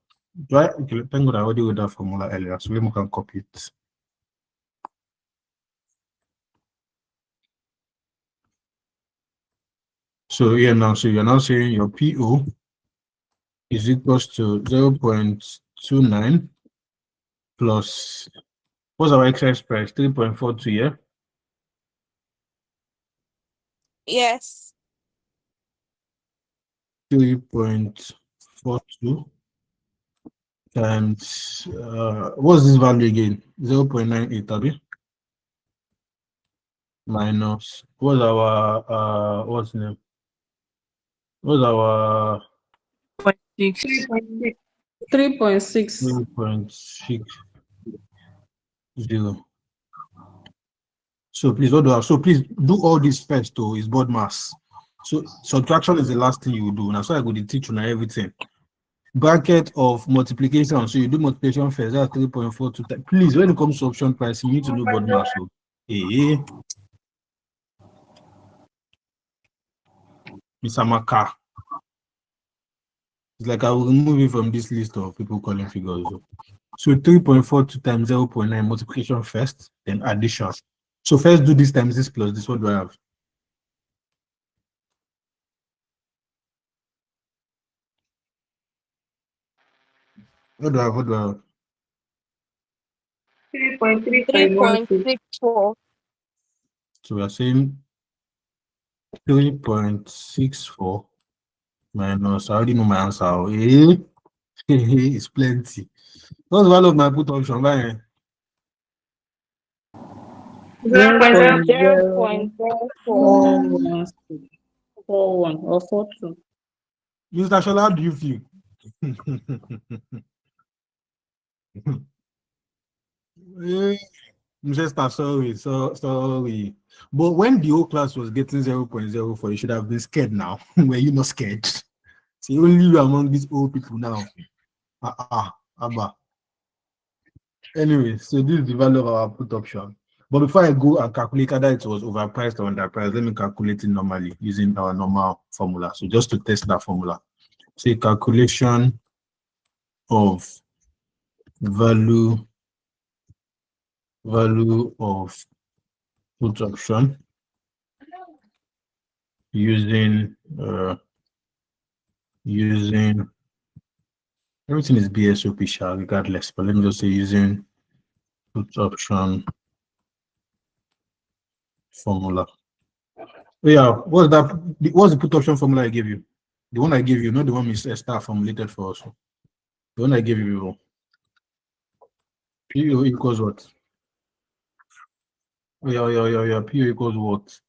Okay, thank God I already with that formula earlier. So let me can copy it. So yeah, now so you're now saying your PO is equals to 0.29 plus what's our excess price? 3.42, yeah? Yes. 3.42 times what's this value again? 0.98, Abby? Minus what's our what's the name? What's our 6. 3.6. 3.6. 3.60? So please, what do I? So please do all this first. Though is board mass. So subtraction is the last thing you will do. Now, so I go to teach you now everything. Bracket of multiplication. So you do multiplication first. That's 3.42. Please, when it comes to option price, you need to do board mass. So, hey, Mr. Maka. It's like I will remove you from this list of people calling figures. So 3.42 times 0.9 multiplication first, then addition. So first do this times this plus this. What do I have? What do I have? What do I have? 3.3516. 3.64. So we are saying 3.64 minus, I already know my answer. Eh? It's plenty. What's the value of my put option? Right? 0.0. 0.04. 41 or 42. Mr. Shola, how do you feel? Mr. Sorry. But when the whole class was getting 0.04, you should have been scared now. Were you not scared? See, only you among these old people now. Abba. Anyway, so this is the value of our put option. But before I go and calculate whether it was overpriced or underpriced, let me calculate it normally using our normal formula. So just to test that formula. Say calculation of value of put option using everything is BSOP shall regardless, but let me just say using put option formula. Yeah, what's the put option formula I gave you? The one I gave you, not the one Mr. Star formulated for us. The one I gave you. PO equals what? Oh, yeah. PO equals what?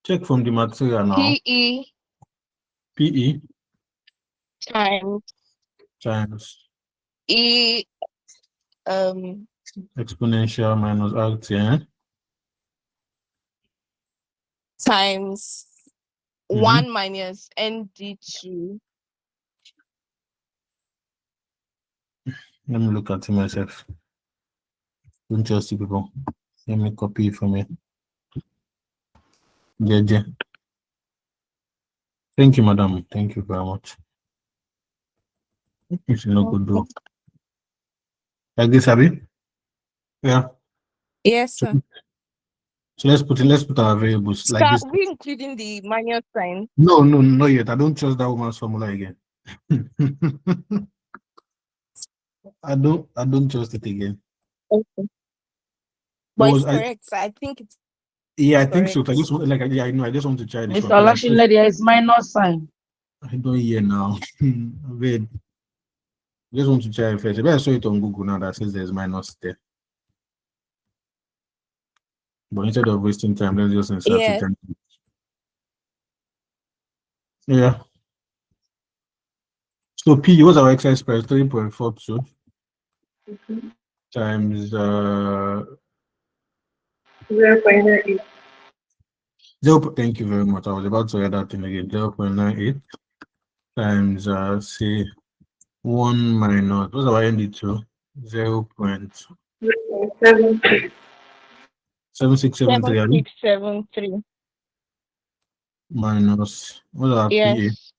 Check from the material now. PE PE times times E um exponential minus RT. times Mm-hmm. 1 minus ND2 Let me look at it myself. Don't just see people. Let me copy it from here. Yeah. Thank you, madam. Thank you very much. It's not good though. Like this, Abby? Yeah. Yes, So, sir. so let's put our variables like Sir, this. we including the minus sign. No, not yet. I don't trust that woman's formula again. I don't trust it again. Okay. There But was it's correct, sir. I think it's I think so. correct. I just want I know. I just want to try this one Mr. because Olashile, there is minus sign. I don't hear now. Wait, just want to try it first. Maybe I saw it on Google now that says there's minus there. But instead of wasting time, let's just insert it. Yes. Yeah. So P, what's our exercise price? 3.42 times 0.98. Thank you very much. I was about to write that thing again. 0.98 times say 1 minus what's our ND2? 0.76. 0.7673 7673. minus what's our PA? Yes.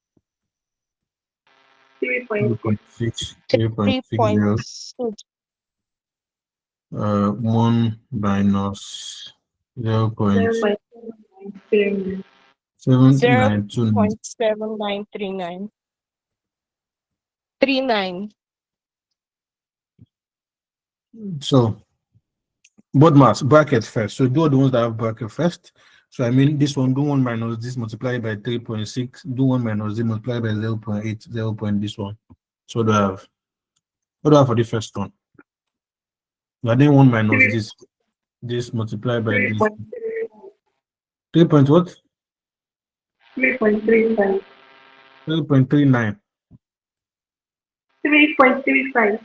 3.6. 3.6. 1 minus 0.7939. 0.7929. 0.7939. 39. So both mass bracket first. So do the ones that have bracket first. So I mean this one, do 1 minus this multiplied by 3.6, do 1 minus this multiplied by 0.8, 0. This one. So what do I have? What do I have for the first one? I then 1 minus this multiplied by this 3 point what? 3.35. 3.39. 3.35.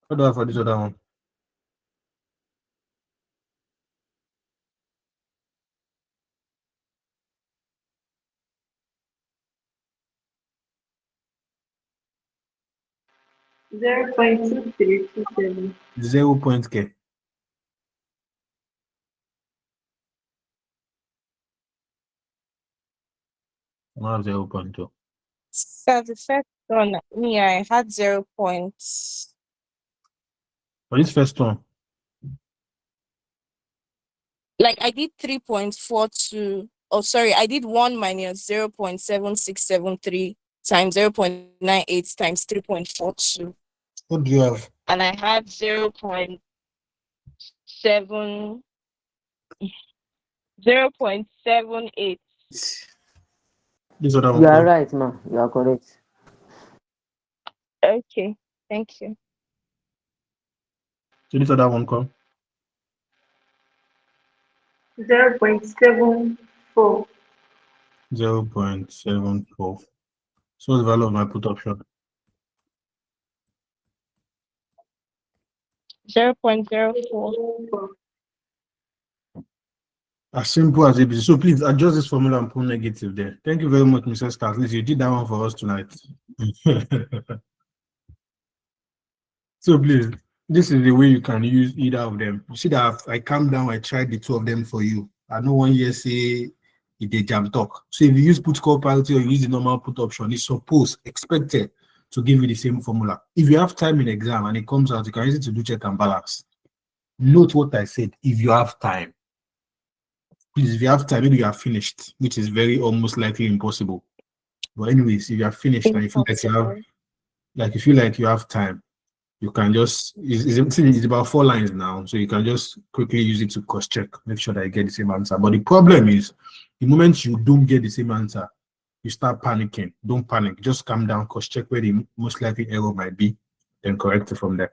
What do I have for this other one? 0.2327. 0 point K. I have 0.2. So the first one, me, I had 0 points. For this first one, Like I did 3.42. Oh, sorry, I did 1 minus 0.7673 times 0.98 times 3.42. what do you have? And I had 0.7 0.78. This other one. You are right, ma. You are correct. Okay, thank you. So this other one come. 0.74. 0.74. So what's the value of my put option? 0.04. As simple as it is. So please adjust this formula and put negative there. Thank you very much, Mr. Stark. You did that one for us tonight. So please, this is the way you can use either of them. You see that I calm down, I tried the two of them for you. I know one year say it did jam talk. So if you use put call parity or you use the normal put option, it's supposed, expected to give you the same formula. If you have time in exam and it comes out, you can use it to do check and balance. Note what I said, if you have time. Please, if you have time, maybe you are finished, which is very almost likely impossible. But anyways, if you are finished and you feel like you have time, you can just it's about 4 lines now, so you can just quickly use it to cross check, make sure that you get the same answer. But the problem is, the moment you don't get the same answer, you start panicking. Don't panic, just calm down, cross check where the most likely error might be, then correct it from there.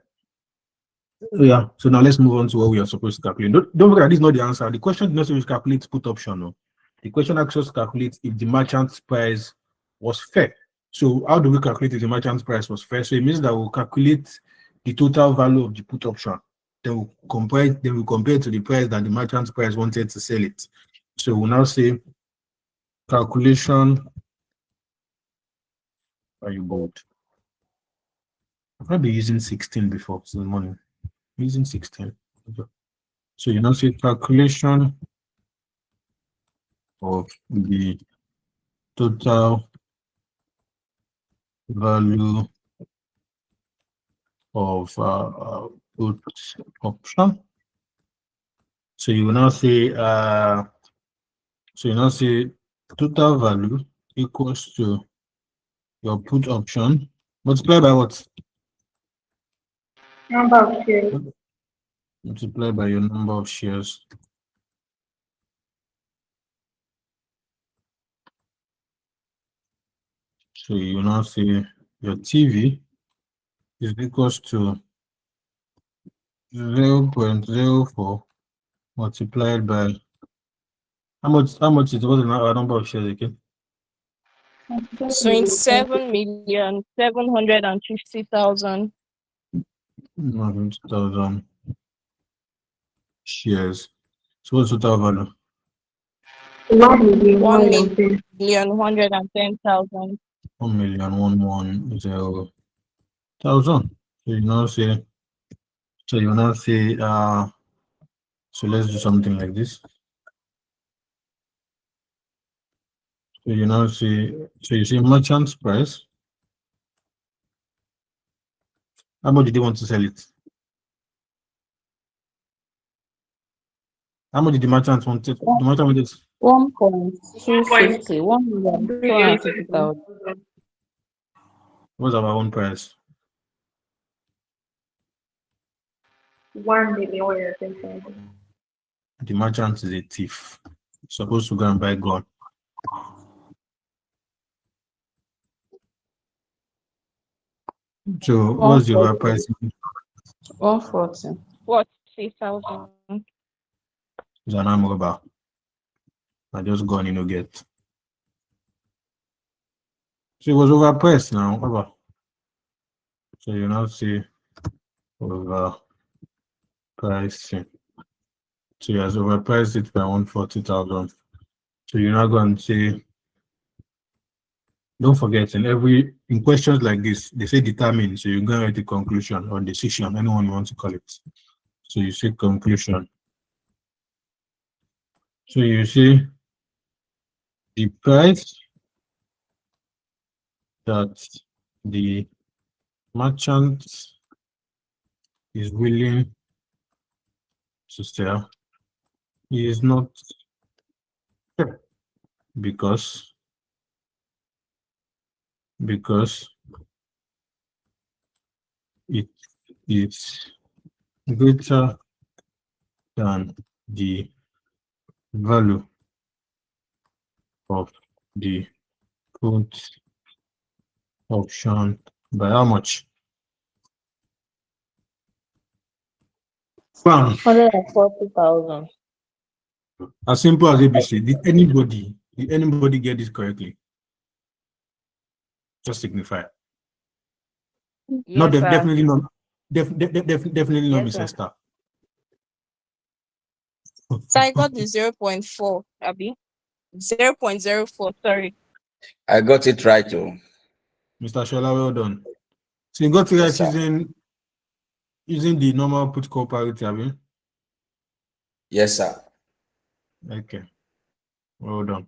Yeah, so now let's move on to what we are supposed to calculate. Don't forget, this is not the answer. The question did not say we calculate put option. No. The question actually calculates if the merchant's price was fair. So how do we calculate if the merchant's price was fair? So it means that we'll calculate the total value of the put option. Then we'll compare it to the price that the merchant's price wanted to sell it. So we'll now say calculation. Are you bored? I've not been using 16 before since morning. Using 16. Okay. So you now say calculation of the total value of put option. So you will now say total value equals to your put option multiplied by what? Number of shares. Multiplied by your number of shares. So you now say your TV is equals to 0.04 multiplied by how much is what the number of shares again? 27,750,000. 100,000 shares. So what's the total value? 1,110,000. 1,110,000. So you now say so let's do something like this. So you say merchant's price. How much did they want to sell it? How much did the merchant want it? The merchant wanted 1.250, 1,250,000. what's our own price? 1,110,000. The merchant is a thief. He's supposed to go and buy gun. So what's the overall price? 140. 40,000. It's an arm robber. I just gone, get. So it was overpriced now. Over. So you now see overpricing. So he has overpriced it by 140,000. So you're not going to say, don't forget, in questions like this, they say determine. So you're going to write the conclusion or decision, anyone you want to call it. So you say conclusion. So you see the price that the merchant is willing to sell is not fair because it is greater than the value of the put option by how much? Bam. 140,000. As simple as ABC. Did anybody get this correctly? Just signify. Yes, sir. Definitely not. Definitely not, Yes, Mr. sir. Star. So I got the 0.4, Abby. 0.04, sorry. I got it right, too. Mr. Shola, well done. So you got it right Yes, sir. using the normal put call parity, have you? Yes, sir. Okay. Well done.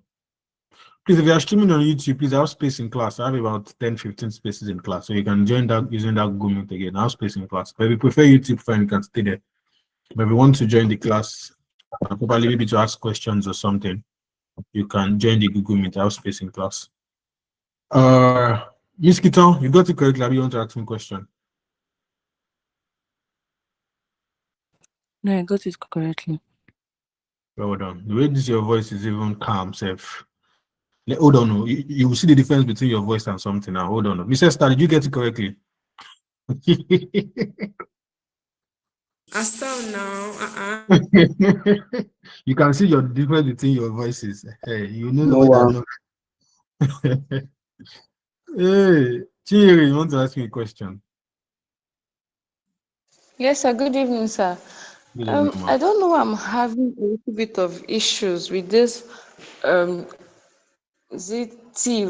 Please, if you are streaming on YouTube, please have space in class. I have about 10-15 spaces in class. So you can join that using that Google Meet again. I have space in class. But if you prefer YouTube, fine, you can stay there. But if you want to join the class, probably maybe to ask questions or something, you can join the Google Meet. I have space in class. Miss Kiton, you got it correctly. You want to ask me a question? No, I got it correctly. Well done. The way this your voice is even calm, safe. Hold on, no. You will see the difference between your voice and something now. Hold on. No. Mr. Star, did you get it correctly? I stop now. You can see your difference between your voices. Hey, you know No what I one. know. Hey, Chiri, you want to ask me a question? Yes, sir. Good evening, sir. Good evening, ma. I don't know. I'm having a little bit of issues with this. Is it t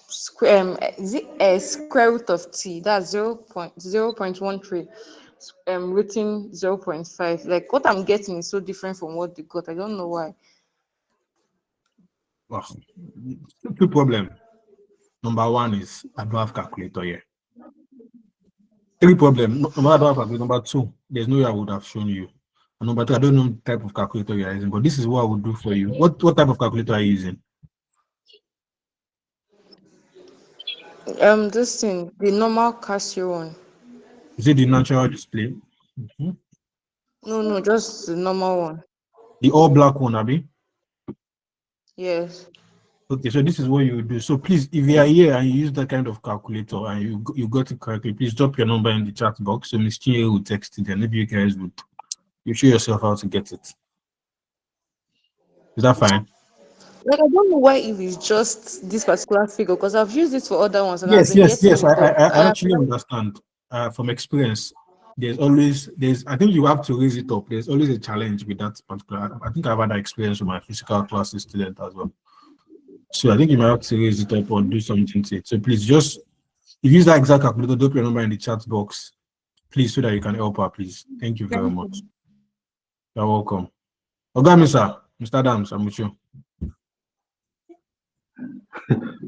square? Is it a square root of t? That's 0.0.13. Written 0.5. Like what I'm getting is so different from what they got. I don't know why. Oh, two problem. Number one is I don't have calculator here. Three problem. Number one, I don't have calculator. Number two, there's no way I would have shown you. And number three, I don't know the type of calculator you're using, but this is what I would do for you. What type of calculator are you using? This thing, the normal Casio one. Is it the natural display? Mhm. No, no, just the normal one. The all black one, Abby? Yes. Okay, so this is what you would do. So please, if you are here and you use that kind of calculator and you got it correctly, please drop your number in the chat box. So Miss Chinye will text it, and maybe you guys would show yourself how to get it. Is that fine? Like I don't know why it is just this particular figure because I've used it for other ones and I've Yes, been yes, getting yes. it, but I I actually understand from experience. There's I think you have to raise it up. There's always a challenge with that particular. I think I've had that experience with my physical classes student as well. So I think you might have to raise it up or do something to it. So please just if you use that exact calculator, drop your number in the chat box, please, so that you can help her, please. Thank you very Thank much. you. You're welcome. Ogami, sir, Mr. Adams, I'm with you.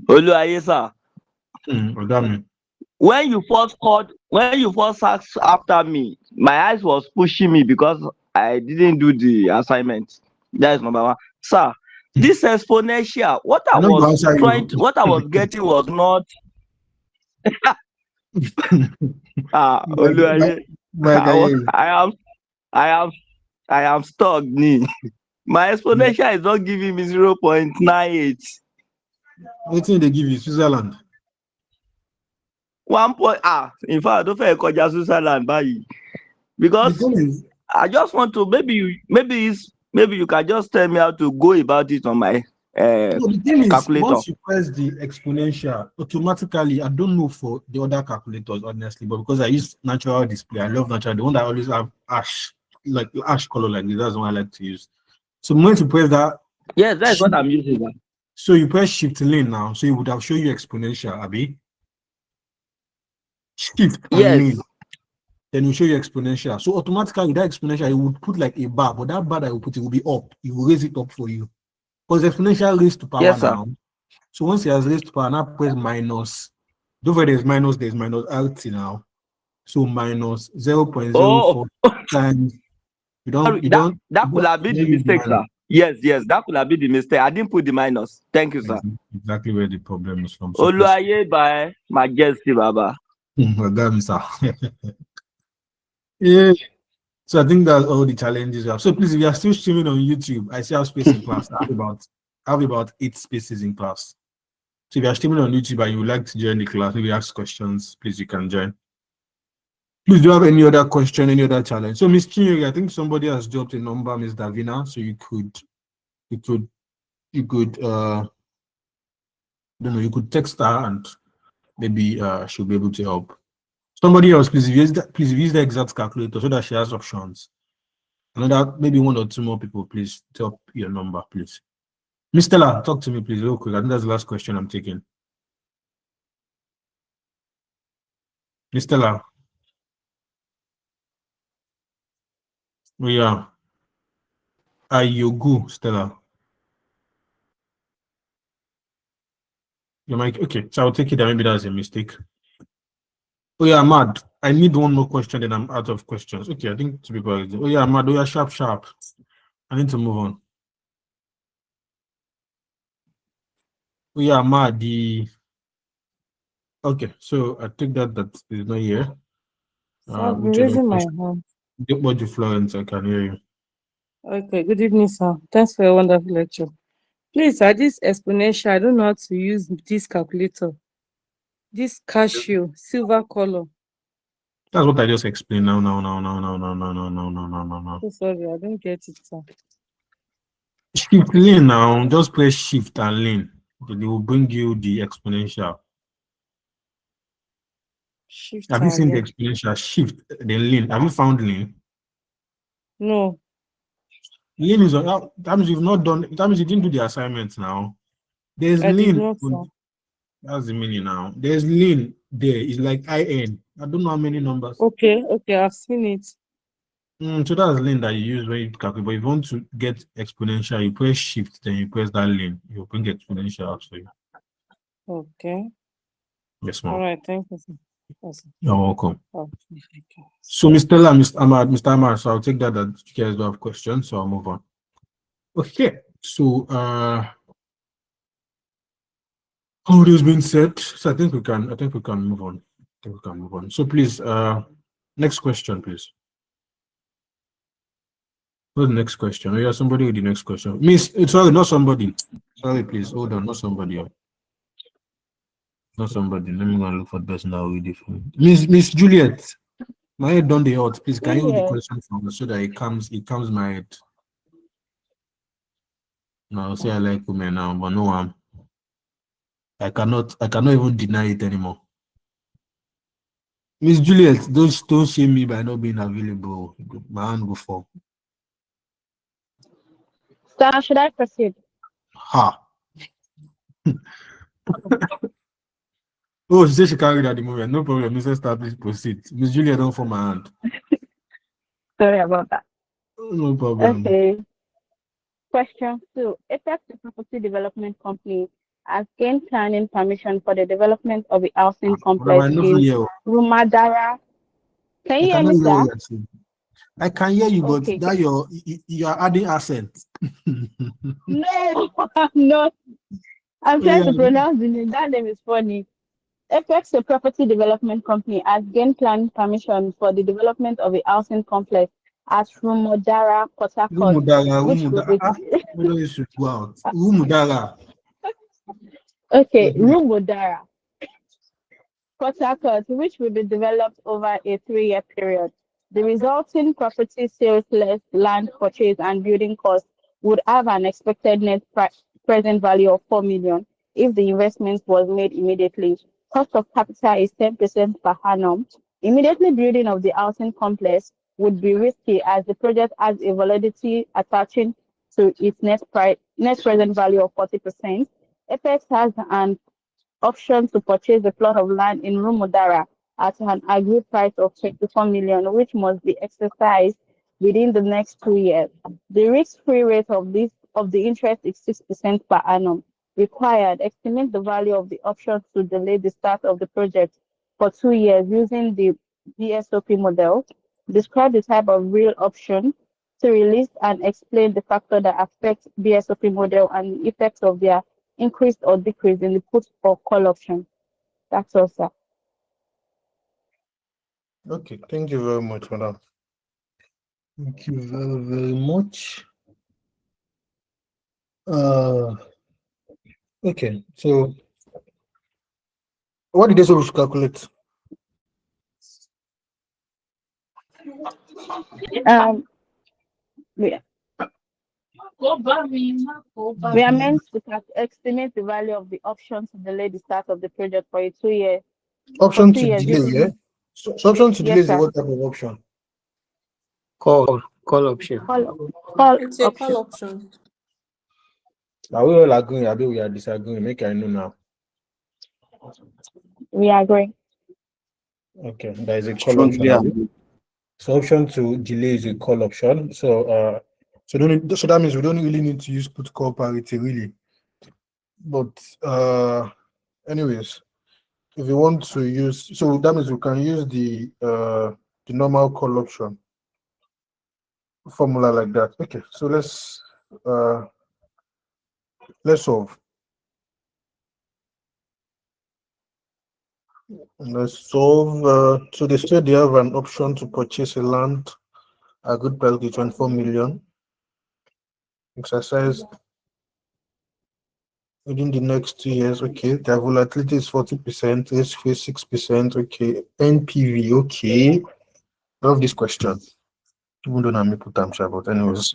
Oluwaye, sir. Ogami. When you first asked after me, my eyes was pushing me because I didn't do the assignment. That is number one. Sir, this exponential, I know you answer you. what I was getting was not my, Oluwaye. my guy. I am I am stuck. My exponential is not giving me 0.98. What thing they give you? Switzerland. 1 point in fact, I don't feel like Switzerland báyìí. The Because thing is, I just want to maybe you can just tell me how to go about it on my no, the thing is, calculator. once you press the exponential, automatically, I don't know for the other calculators, honestly, but because I use natural display, I love natural, the one that always have ash, like ash color like this, that's the one I like to use. So once you press that, Yes, that's what I'm using now. so you press shift lane now, so it would have shown you exponential, Abby. Shift and Yes. lane, then it will show you exponential. So automatically, that exponential, it would put like a bar, but that bar that will put it will be up. It will raise it up for you. Because exponential raised to power Yes, sir. now. So once it has raised to power, now press minus. Don't forget there's minus RT now. So minus Oh, 0.04 times. sorry, that could have been the use mistake, sir. Yes, that could have been the mistake. I didn't put the minus. Thank you, sir. Exactly where the problem is from. So Oluwaye by Majesty Baba. sir. Yeah. So I think that's all the challenges we have. So please, if you are still streaming on YouTube, I see have space in class. I have about 8 spaces in class. So if you are streaming on YouTube and you would like to join the class, maybe ask questions, please you can join. Please, do you have any other question, any other challenge? So Miss Chinyori, I think somebody has dropped a number, Miss Davina. So you could I don't know, you could text her and maybe she'll be able to help. Somebody else, please use the exact calculator so that she has options. Another, maybe 1 or 2 more people, please tell your number, please. Miss Stella, talk to me, please, real quick. I think that's the last question I'm taking. Miss Stella. Oh, yeah. Ayogu, Stella. Your mic, okay. So I'll take it that maybe that's a mistake. Oh, yeah, Mad. I need 1 more question, then I'm out of questions. Okay, I think 2 people are. Oh, yeah, Mad. Oh, yeah, sharp. I need to move on. Oh, yeah, Mad. Okay, so I think that is not here. So I've been raising my hand. What you Florence, I can hear you. Okay, good evening, sir. Thanks for your wonderful lecture. Please, sir, this exponential, I don't know how to use this calculator. This Casio, silver color. That's what I just explained. No. So sorry, I don't get it, sir. Shift lane now. Just press shift and lane. They will bring you the exponential. Shift Have you and seen the lane. exponential? Shift then lane. Have you found lane? No. Lane is that means you've not done. That means you didn't do the assignment now. There's I did lane. not, sir. That's the meaning now. There's lane there. It's like IN. I don't know how many numbers. Okay, I've seen it. So that's lane that you use when you calculate. But if you want to get exponential, you press shift, then you press that lane. You'll bring exponential out for you. Okay. Yes, ma'am. All right, thank you, sir. Yes, sir. You're welcome. Oh, So, Mr. Mr. Amar, so I'll take that you guys don't have questions, so I'll move on. Okay, so all this being said, so I think we can move on. So please, next question, please. What's the next question? Oh, yeah, somebody with the next question. Miss, sorry, not somebody. Sorry, please, hold on, not somebody. Not somebody. Let me go and look for the person that will read it for me. Miss Juliet, my head done the hot. Please, can you read the question for me so that it comes my head? No, say I like women now, but no one. I cannot even deny it anymore. Miss Juliet, don't shame me by not being available. My hand go fall. Sir, should I proceed? Ha. Oh, she said she carried at the moment. No problem. Mr. Star, please proceed. Miss Juliet, don't fall my hand. Sorry about that. No problem. Okay. Question 2. Apex Property Development Company has gained planning permission for the development of a housing complex in Rumadara. Can you hear me, sir? I can hear you, but Okay. that you are adding accent. No, no. I'm trying to pronounce the name. That name is funny. Apex Property Development Company has gained planning permission for the development of a housing complex at Rumodara, Port Harcourt, which will be Rumodara. Okay, Rumodara, Port Harcourt, which will be developed over a 3-year period. The resulting property sales less land purchase and building costs would have an expected net present value of 4 million if the investment was made immediately. Cost of capital is 10% per annum. Immediately building of the housing complex would be risky as the project has a validity attaching to its net present value of 40%. Apex has an option to purchase a plot of land in Rumudara at an agreed price of 24 million, which must be exercised within the next 2 years. The risk-free rate of the interest is 6% per annum. Required, estimate the value of the option to delay the start of the project for 2 years using the BSOP model. Describe the type of real option to release and explain the factor that affects BSOP model and the effects of their increase or decrease in the put or call option. That's all, sir. Okay, thank you very much, madam. Thank you very, very much. Okay, so what did they say we should calculate? We are meant to estimate the value of the option to delay the start of the project for a 2 year. Option to delay, yeah? So option to delay is what type of option? Call option. It's a call option. Are we all agreeing? I we are disagreeing. Make I know now. We are agreeing. Okay, there is a call option. So option to delay is a call option. So so that means we don't really need to use put call parity really. But anyways, if you want to use, so that means we can use the normal call option formula like that. Okay, so let's solve. Let's solve. So they said they have an option to purchase a land A good price will be 24 million. Exercise within the next 2 years. Okay. Their volatility is 40%, risk free 6%. Okay. NPV. Okay. Love this question. Even though I'm put time but anyways,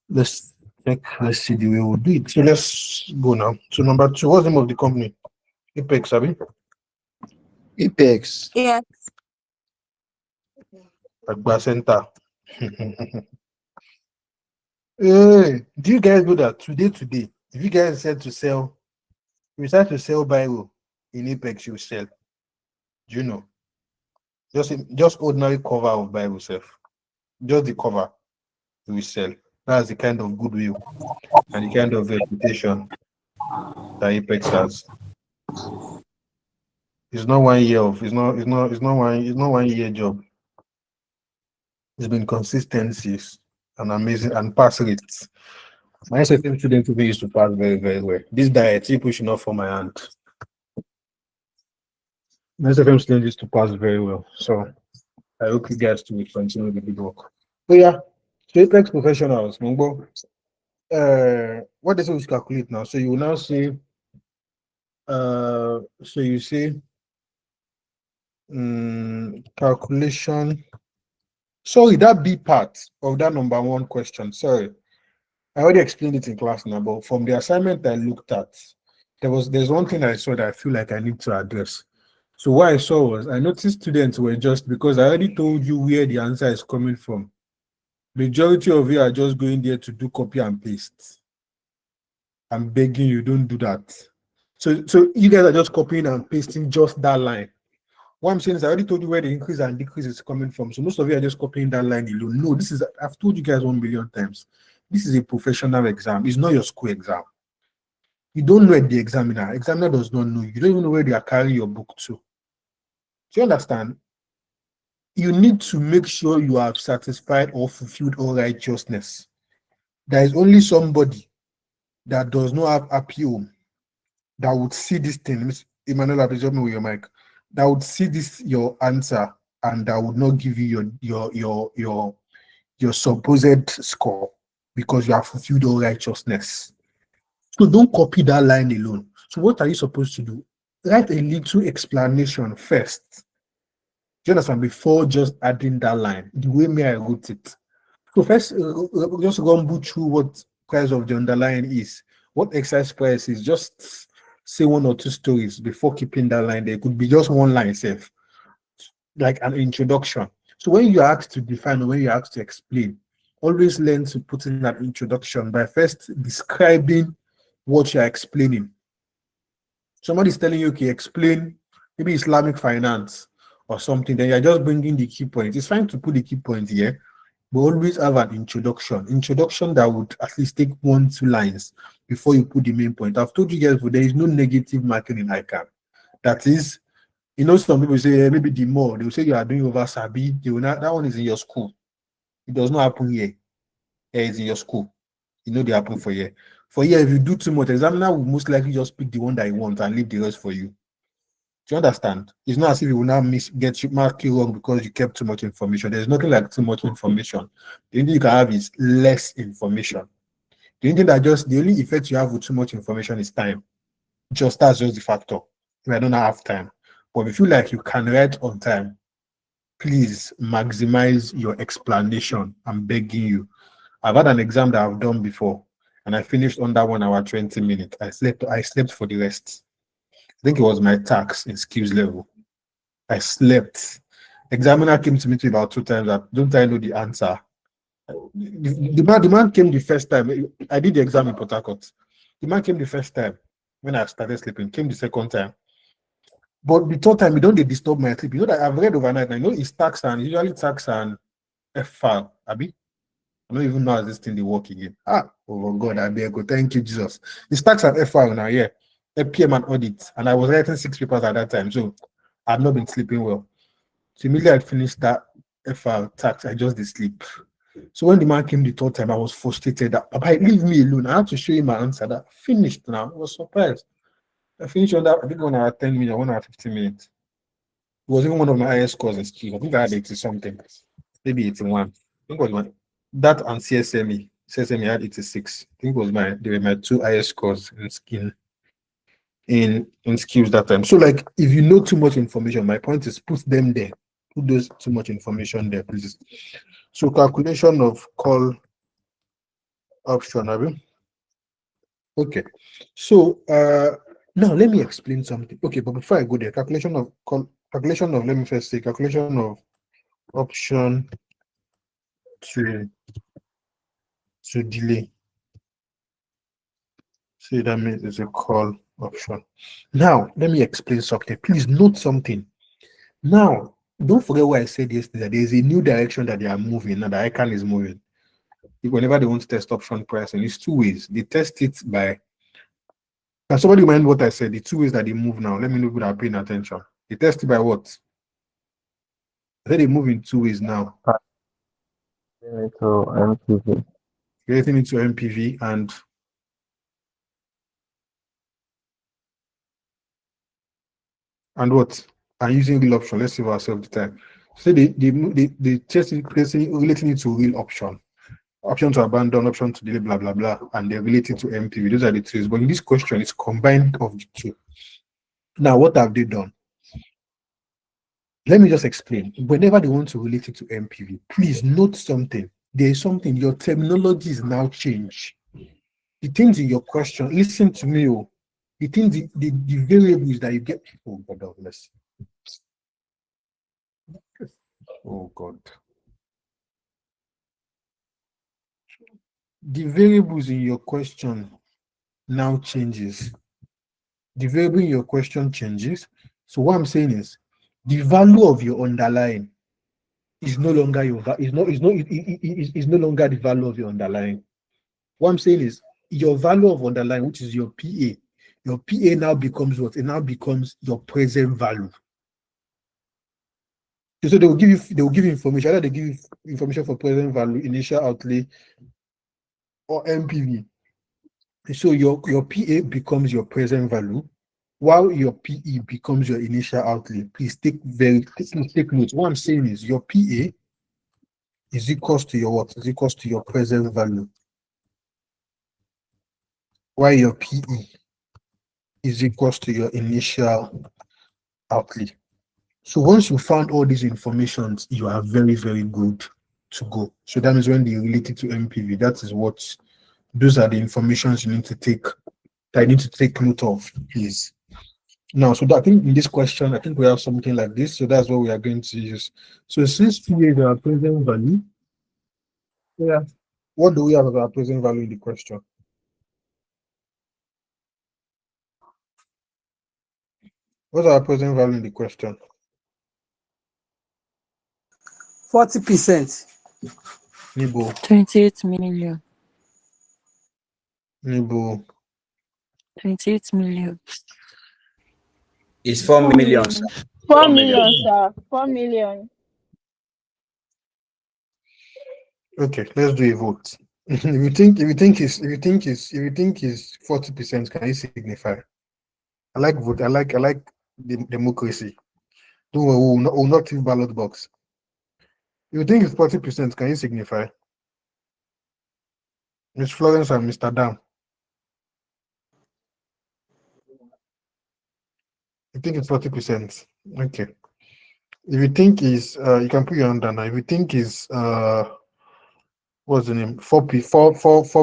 let's check. Let's see the way we'll do it. So let's go now. So number 2, what's the name of the company? Apex, Abby. Apex. Yeah. Agba Center. Hey, do you guys know that today, if you guys decide to sell, Bible in Apex, you sell. Do you know? Just ordinary cover of Bible self. Just the cover you will sell. That's the kind of goodwill and the kind of reputation that Apex has. It's not 1 year of it's not 1 year job. It's been consistencies and amazing and pass rates. My SFM students will used to pass very, very well. This diet, he pushing off for my hand. My SFM students used to pass very well. So I hope you guys to continue the good work. So yeah, so Apex professionals, Mungbo. What does it calculate now? So you will now say so you say calculation. Sorry, that B part of that number 1 question. Sorry. I already explained it in class now, but from the assignment I looked at, there's one thing I saw that I feel like I need to address. So what I saw was I noticed students were just because I already told you where the answer is coming from. Majority of you are just going there to do copy and paste. I'm begging you, don't do that. So you guys are just copying and pasting just that line. What I'm saying is I already told you where the increase and decrease is coming from. So most of you are just copying that line alone. No, I've told you guys 1 million times. This is a professional exam. It's not your school exam. You don't know the examiner. Examiner does not know you. You don't even know where they are carrying your book to. Do you understand? You need to make sure you have satisfied or fulfilled all righteousness. There is only somebody that does not have happy home that would see this thing. Emmanuel, please help me with your mic. That would see this your answer and that would not give you your supposed score because you have fulfilled all righteousness. So don't copy that line alone. So what are you supposed to do? Write a little explanation first. Do you understand? Before just adding that line, the way me I wrote it. So first, just run through what price of the underlying is. What exercise price is. Just say 1 or 2 stories before keeping that line. There could be just 1 line itself, like an introduction. So when you are asked to define or when you are asked to explain, always learn to put in an introduction by first describing what you're explaining. Somebody's telling you, okay, explain maybe Islamic finance or something, then you're just bringing the key points. It's fine to put the key points here, but always have an introduction that would at least take 1, 2 lines before you put the main point. I've told you guys, but there is no negative marking in ICANN. That is, some people say maybe the more they will say you are doing over Sabi, they will not, that one is in your school. It does not happen here. It's in your school. They happen for here. For here, if you do too much, examiner will most likely just pick the one that you want and leave the rest for you. Do you understand? It's not as if you will now mark you wrong because you kept too much information. There's nothing like too much information. The only thing you can have is less information. The only effect you have with too much information is time. That's just the factor. If I don't have time. But if you feel like you can write on time, please maximize your explanation. I'm begging you. I've had an exam that I've done before, and I finished under 1 hour 20 minutes. I slept for the rest. I think it was my tax in skills level. I slept. Examiner came to me about 2 times that don't I know the answer? The man came the first time. I did the exam in Port Harcourt. The man came the first time when I started sleeping, came the second time. But the third time, he don't disturb my sleep. You know that I've read overnight. I know it's tax and usually tax and FR, Abi. I don't even know how this thing they work again. Oh God, I beg go. Thank you, Jesus. It's tax and FR now, yeah. FPM and audit. And I was writing 6 papers at that time. So I've not been sleeping well. So immediately I finished that FR tax, I just did sleep. So when the man came the third time, I was frustrated that Papa, leave me alone. I had to show him my answer that finished now. I was surprised. I finished on that, I think 1 hour 10 minutes, 1 hour 15 minutes. It was even one of my highest scores in school. I think I had 80 something, maybe 81. think it was my that and CSME. CSME had 86. I think it was they were my two highest scores in skin in skills that time. So like if you know too much information, my point is put them there. Put those too much information there, please. So calculation of call option, Abi. Okay. So now let me explain something. Okay, but before I go there, calculation of let me first say calculation of option to delay. So that means it's a call option. Now let me explain something. Please note something. Now, don't forget what I said yesterday. There is a new direction that they are moving, and the icon is moving. Whenever they want to test option pricing, it's two ways. They test it by. Can somebody remind what I said? The two ways that they move now. Let me know if you are paying attention. They test it by what? I said they move in two ways now. So MPV. Creating into MPV and what? And using real option. Let's save ourselves the time. So they test it, relating it to real option. Option to abandon, option to delay, blah, blah, blah, and they're related to MPV. Those are the two. But in this question, it's combined of the two. Now, what have they done? Let me just explain. Whenever they want to relate it to MPV, please note something. There is something, your terminology is now changed. The things in your question, listen to me, the things, the variables that you get. Oh, God, bless. Oh, God. The variables in your question now changes. The variable in your question changes. So what I'm saying is the value of your underlying is no longer is no longer the value of your underlying. What I'm saying is your value of underlying, which is your PA. Your PA now becomes what? It now becomes your present value. So they will give you information. Either they give you information for present value, initial outlay, or MPV. So your PA becomes your present value, while your PE becomes your initial outlay. Please take note. What I'm saying is your PA is equals to your what? Is equals to your present value, while your PE is equals to your initial outlay. So once you found all these informations, you are very, very good to go. So that means when they relate it to MPV, those are the informations you need to take. That you need to take note of, please. Now, so I think in this question, I think we have something like this. So that's what we are going to use. So since PA is our present value, yeah, what do we have as our present value in the question? What's our present value in the question? 40%. Nibo. 28 million. Nibo. 28 million. It's 4 million, sir. 4 million, sir. 4 million. Okay, let's do a vote. If you think is 40%, can you signify? I like vote. I like the democracy. Don't worry, we'll not leave ballot box. If you think it's 40%, can you signify? Miss Florence and Mr. Dam. You think it's 40%? Okay. If you think is you can put your hand down now. If you think is what's the name? 4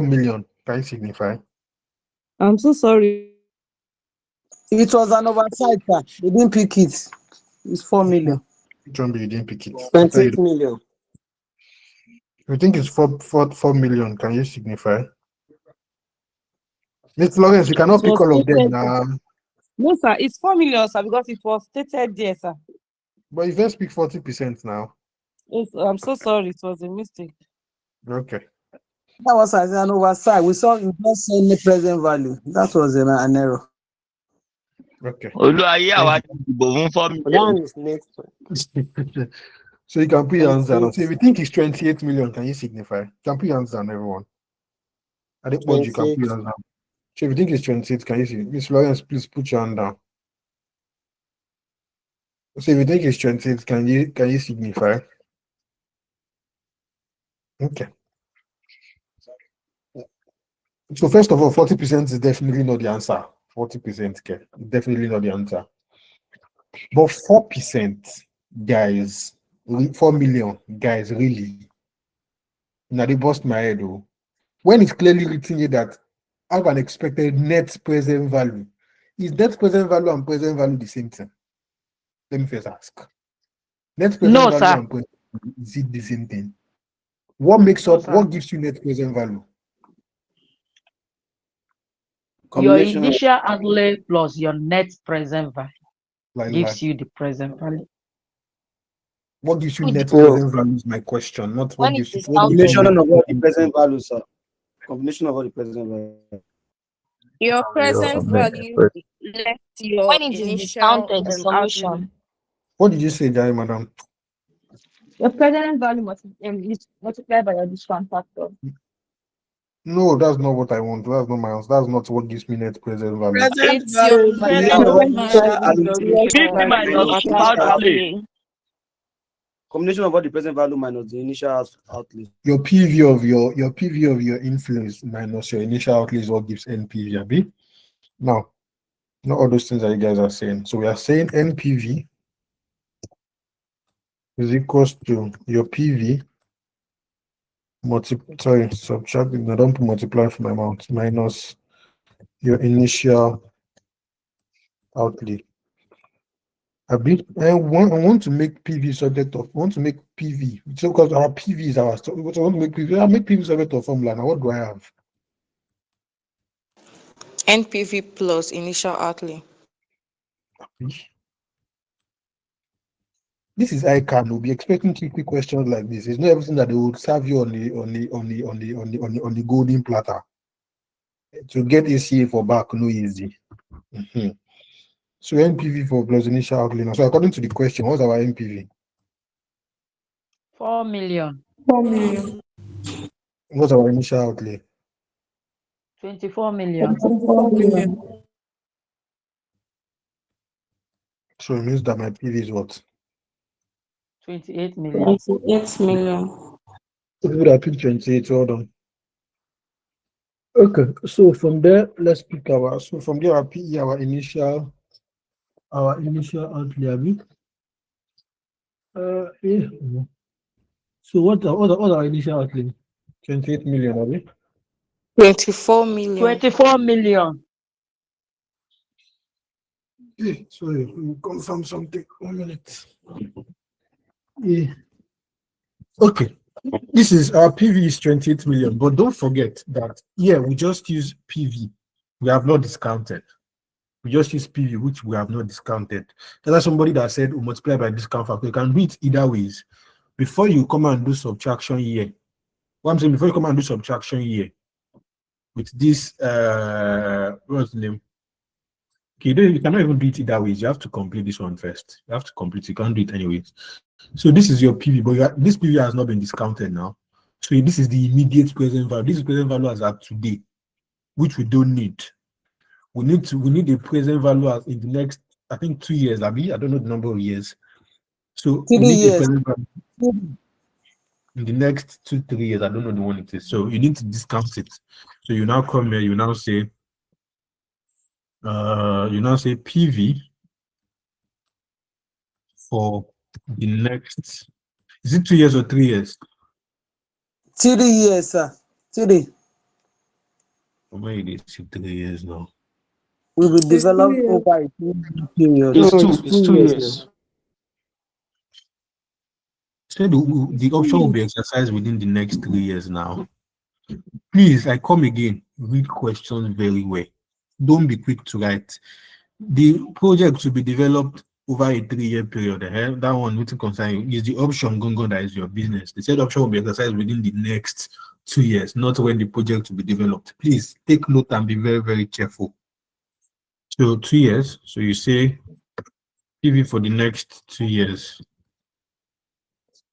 million, can you signify? I'm so sorry. It was an oversight, sir. They didn't pick it. It's 4 million. Which one you didn't pick it? 28 million. If you think it's 4 million, can you signify? Miss Florence, you cannot pick all of them now. No, sir, it's 4 million, sir, because it was stated there, sir. But you just speak 40% now. Yes, I'm so sorry, it was a mistake. Okay. That was an oversight. We just saw the present value. That was an error. Okay. That is next one. So you can put your hands down. So if you think it's 28 million, can you signify? You can put your hands down, everyone. I think what you can put your hands down. So if you think it's 28, can you see? Miss Florence, please put your hand down. So if you think it's 28, can you signify? Okay. So first of all, 40% is definitely not the answer. 40%, okay, definitely not the answer. But 4%, guys, 4 million, guys, really. Now they bust my head, oh. When it's clearly written here that I have an expected net present value. Is net present value and present value the same thing? Let me first ask. Net present No, value sir. and present value, is it the same thing? What makes No, up, sir. what gives you net present value? Your Combination of initial outlay plus your net present value Like, gives you the present value. what gives you net so present value is my question, not what When it's gives you, what gives you discounted, combination net of all the present value. present values, sir. Combination of all the present values. your Your present value less your When it is initial discounted, the outlay. solution. What did you say, Jai, madam? Your present value is multiplied by your discount factor. No, that's not what I want. That's not my answer. That's not what gives me net present value. Present It's your value Combination present of minus all the initial value outlay. outlay less PV equals your minus Initial initial outlay. outlay. combination of all the present value minus the initial outlay. Your PV of your PV of your influence minus your initial outlay is what gives NPV, abi? Now, not all those things that you guys are saying. So we are saying NPV is equals to your PV subtract, I don't put multiply from my mouth, minus your initial outlay. I want to make PV subject of, want to make PV, so because our PV is our, so I want to make PV, I make PV subject of formula. Now, what do I have? NPV plus initial outlay. This is ICANN. We'll be expecting tricky questions like this. It's not everything that they will serve you on the golden platter. To get ACA for back, no easy. So NPV for plus initial outlay. So according to the question, what's our NPV? 4 million. 4 million. What's our initial outlay? 24 million. 4 million. So it means that my PV is what? 28 million. 28 million. People that pick 28, hold on. Okay, so from there, let's pick so from there, our PE, our initial outlay. Yeah. So what our initial outlay? 28 million, abi? 24 million. 24 million. Sorry, we'll confirm something. 1 minute. Yeah. Okay. This is our PV is 28 million, but don't forget that we just use PV. We have not discounted. We just use PV, which we have not discounted. There's somebody that said we multiply by discount factor. You can do it either ways. Before you come and do subtraction here, what I'm saying, before you come and do subtraction here with this, what's the name? Okay, you cannot even do it either ways. You have to complete this one first. You have to complete. You can't do it anyways. So this is your PV, but this PV has not been discounted now. So this is the immediate present value. This is present value as at today, which we don't need. We need the present value as in the next, I think 2 years, Abby. I don't know the number of years. So we 3 need the years. present value in the next 2-3 years. I don't know the one it is. So you need to discount it. So you now come here, you now say PV for the next, is it 2 years or 3 years? 3 years, sir. 3. Maybe it's 3 years now. We will It's 2 develop years. over a 2-year period. It's two years. So the option will be exercised within the next 3 years now. Please, I come again, read questions very well. Don't be quick to write. The project will be developed over a 3-year period. That one, which concern is the option gongo that is your business. The said option will be exercised within the next 2 years, not when the project will be developed. Please take note and be very, very careful. So 2 years. So you say PV for the next 2 years.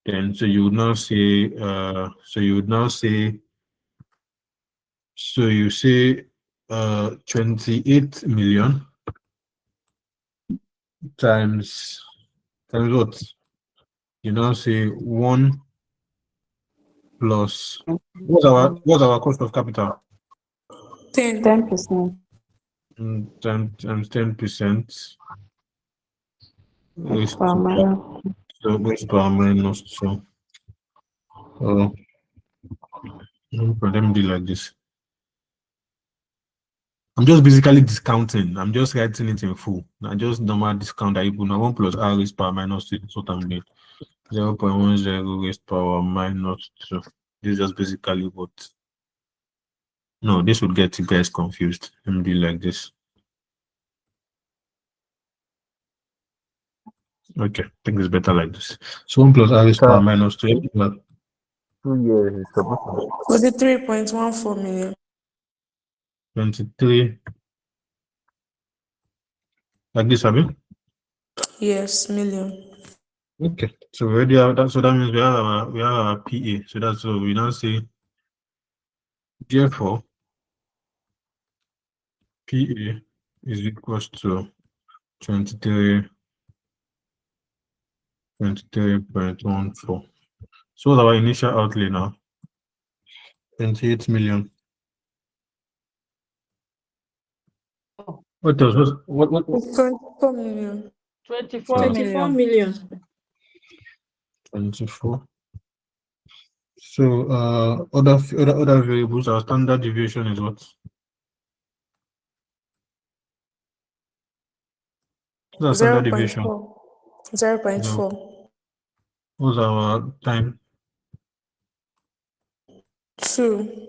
Then so you would now say so you say 28 million times what? You now say 1 plus what's our cost of capital? 10. 10%. 10 times 10% That's raised for to minus. raised power minus 2. So let me do like this. I'm just basically discounting. I'm just writing it in full. I just normal discount that you put now 1 plus r raised power minus 2. That's what I'm doing. 0.10 raised power minus 2. This is just basically what. No, this would get you guys confused. Let me do like this. Okay, I think it's better like this. So 1 plus r raised power minus 2. 2 years is supposed to be 43.14 million. 23. Like this, have you? Yes, million. Okay, so we already have that. So that means we have our PA. So that's what we now say. Therefore, PA is equals to 23.14. So what's our initial outlay now? 28 million. What else? What? 24 million. 24 24 million. million. 24. So other variables, our standard deviation is what? What's our standard deviation? 0.4. 0.4. What's our time? 2.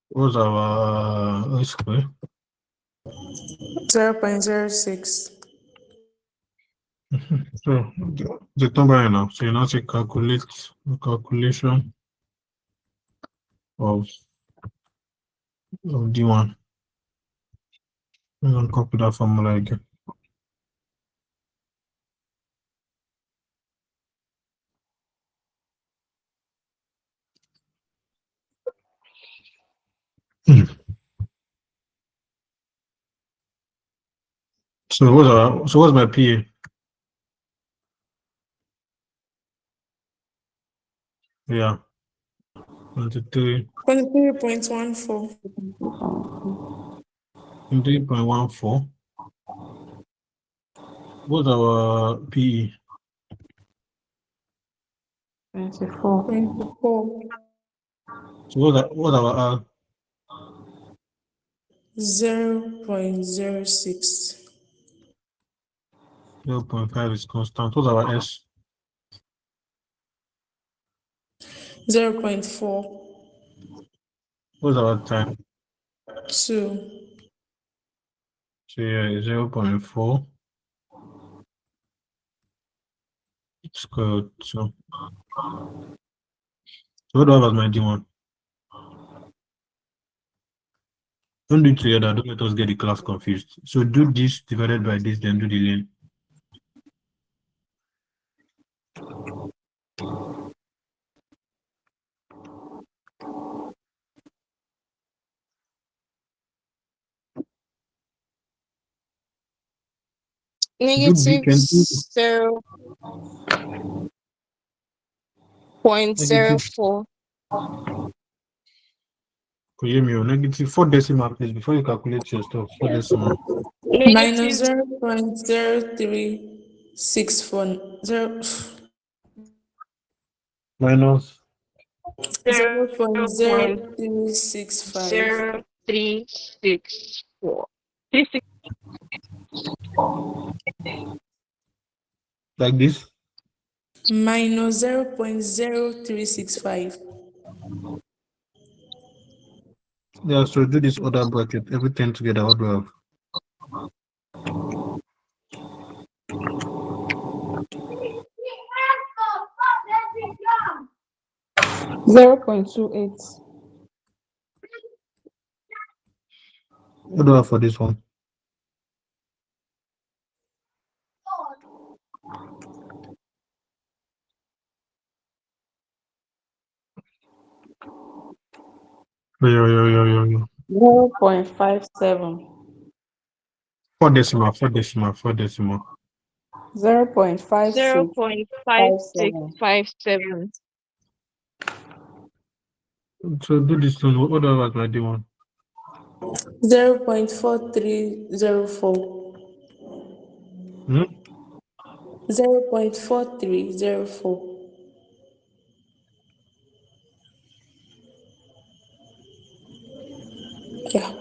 What's our risk square? 0.06. So the number now. So you now say calculation of D1. I'm gonna copy that formula again. So what's my PA? Yeah. 23. 23.14. 23.14. What's our PE? 24. 24. So what's our R? 0.06. 0.5 is constant. What's our S? 0.4. What's our time? 2. So yeah, 0.4 square root 2. So what do I have as my D1? Don't do it together. Don't let us get the class confused. So do this divided by this, then do the lane. Do B Negative can do negative. 0.04. Could you hear me? Negative 4 decimal, please, before you calculate your stuff. 4 decimal. Minus Negative 0.0364. Minus 0.0365. 0.0364. like this. Minus 0.0365. Yeah, so do this other bracket. Everything together. What do we have? 0.28. What do I have for this one? Yo. 0.57. 4 decimal, 4 decimal, 4 decimal. 0.5657. 0.5657. So do this one. What do I have as my D1? 0.4304. Hmm? 0.4304. Yeah.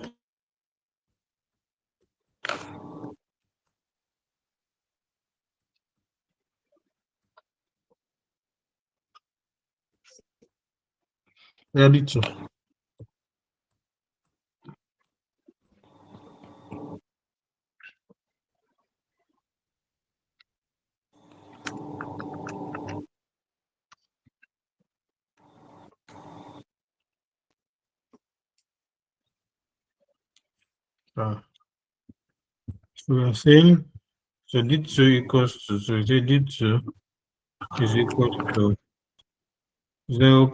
Yeah, D2. So we are saying, so D2 equals to, so we say D2 is equal to 0.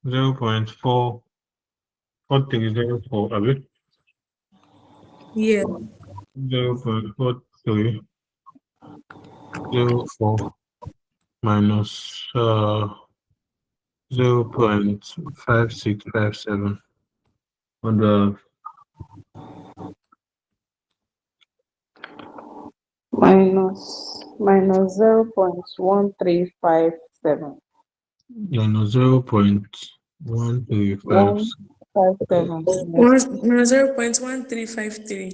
0.4304, a bit? Yeah. 0.4304 minus 0.5657 on the minus 0.1357. minus 0.1357. 157. Yes. 0.1353.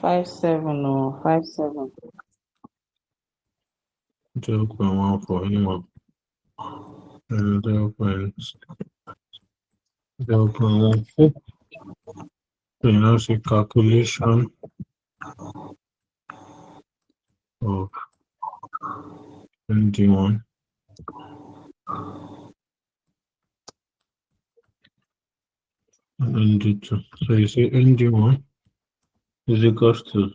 57 or 57. 0.14 anyone. 0.14. So now see calculation of ND1 and ND2. So you say ND1 is equals to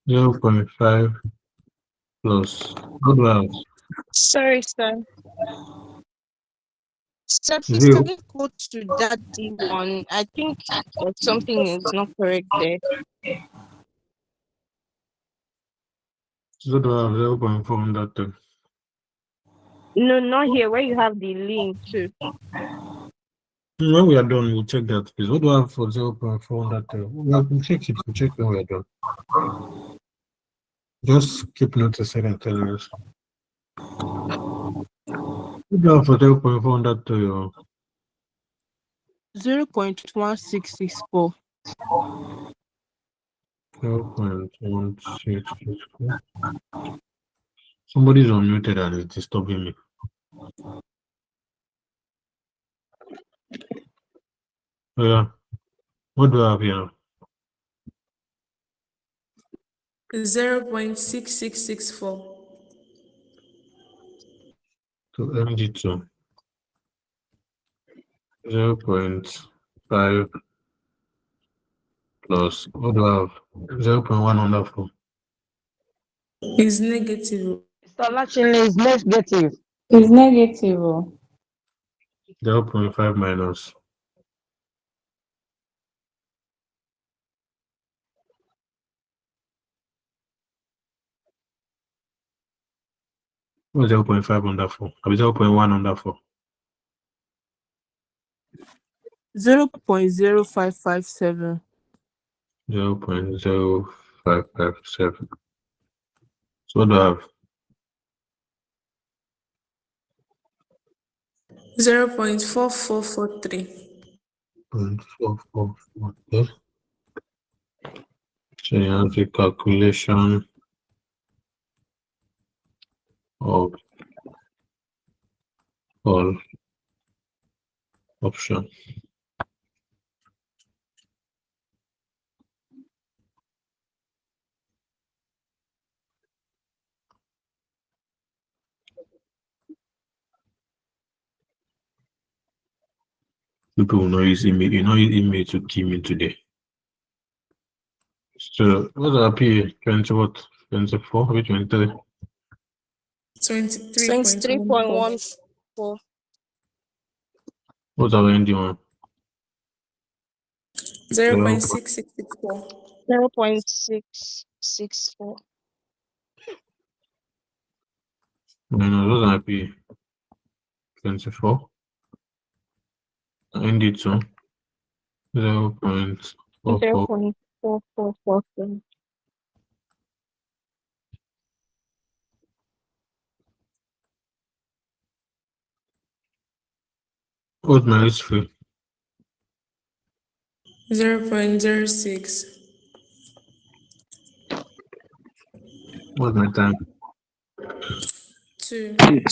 0.5 plus what do I have? Sorry, sir. Sir, please, can 0. you go to that D1? I think something is not correct there. So do I have 0.4 on that thing? No, not here, where you have the link too. When we are done, we'll check that, please. What do I have for 0.4 on that thing? We'll check it. We'll check when we are done. Just keep noticing and telling us. What do I have for 0.4 on that thing? 0.1664. 0.1664. Somebody's unmuted and it's disturbing me. Oh, yeah. What do I have here? 0.6664. So MD2. 0.5 plus what do I have? 0.1 on that phone. Is negative. Installation is negative. It's negative. 0.5 minus. What's 0.5 on that phone? I mean 0.1 on that phone. 0.0557. 0.0557. So what do I have? 0.4443. 0.4443. So you have the calculation of all option. People will not use email. You know, use email to key me today. So what's our PA? 20 what? 24? Maybe 23? 23.14. 23.14. What's our ending one? 0.6664. 0.664. No, those might be 24. And it to 0.44. 0.4447. What's my risk free? 0.06. What's my time? 2. 2.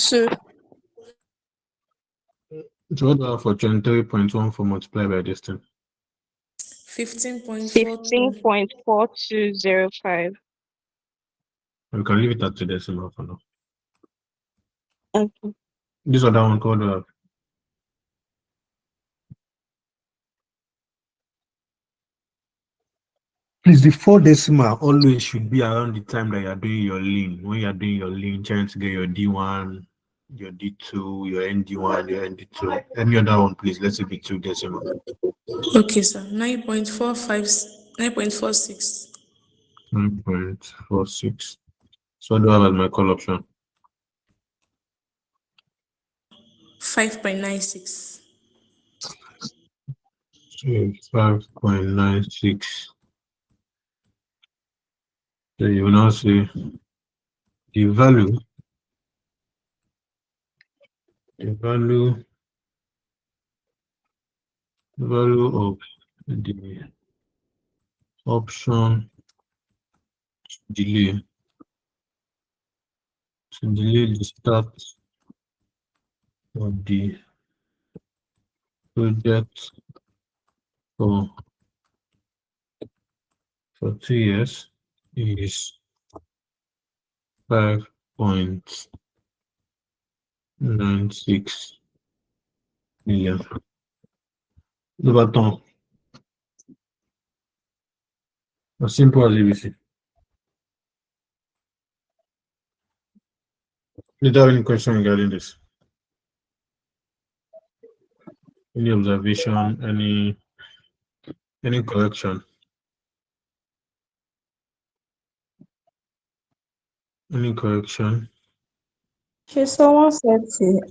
So what do I have for 23.14 multiplied by this thing? 15.42. 15.4205. We can leave it at 2 decimal for now. Okay. This other one called please, the 4 decimal always should be around the time that you're doing your lean. When you're doing your lean, trying to get your D1, your D2, your ND1, your ND2. Any other one, please. Let it be 2 decimal. Okay, sir. 9.45. 9.46. 9.46. So what do I have as my call option? 5.96. 5.96. So you will now see the value. The value of the option delay to delay the start of the project for 2 years is 5.96 million. The button as simple as ABC. Did you have any question regarding this? Any observation? Any correction? Any correction? Someone said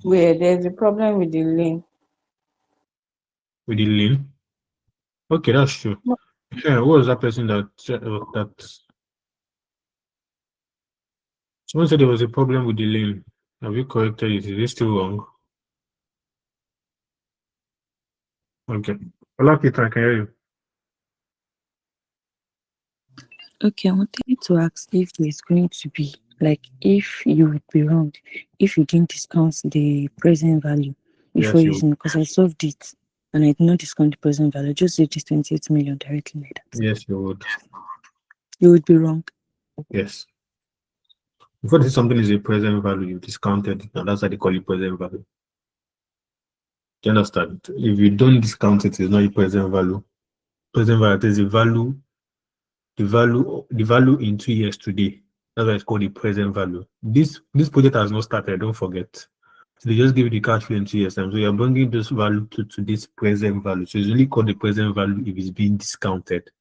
where there's a problem with the link. With the lean? Okay, that's true. Yeah, what was that person that someone said there was a problem with the lane? Have you corrected it? Is it still wrong? Okay. I can hear you. Okay, I wanted to ask if there's going to be, like, if you would be wrong, if you didn't discount the present value before Yes, you using, because I solved it and I did not discount the present value, just say this 28 million directly like that. Yes, you would. You would be wrong. Yes. Before this something is a present value, you discounted it, and that's why they call it present value. Do you understand? If you don't discount it, it's not a present value. Present value is the value in 2 years today. That's why it's called the present value. This project has not started, don't forget. So they just give you the cash flow in 2 years time. So you're bringing this value to this present value. So it's only called the present value if it's being discounted.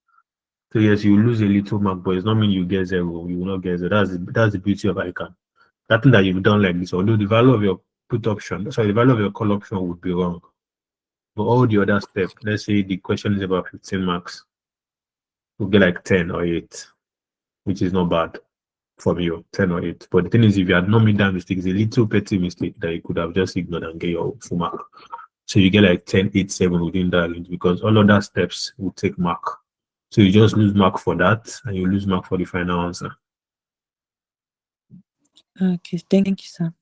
So yes, you lose a little mark, but it's not mean you get 0. You will not get 0. That's the beauty of ICANN. That thing that you've done like this, although the value of your put option, the value of your call option would be wrong. But all the other steps, let's say the question is about 15 marks, you'll get like 10 or 8, which is not bad from you, 10 or 8. But the thing is, if you had not made that mistake, it's a little petty mistake that you could have just ignored and get your full mark. So you get like 10, 8, 7 within that range because all other steps will take mark. So you just lose mark for that and you lose mark for the final answer. Okay, thank you, sir.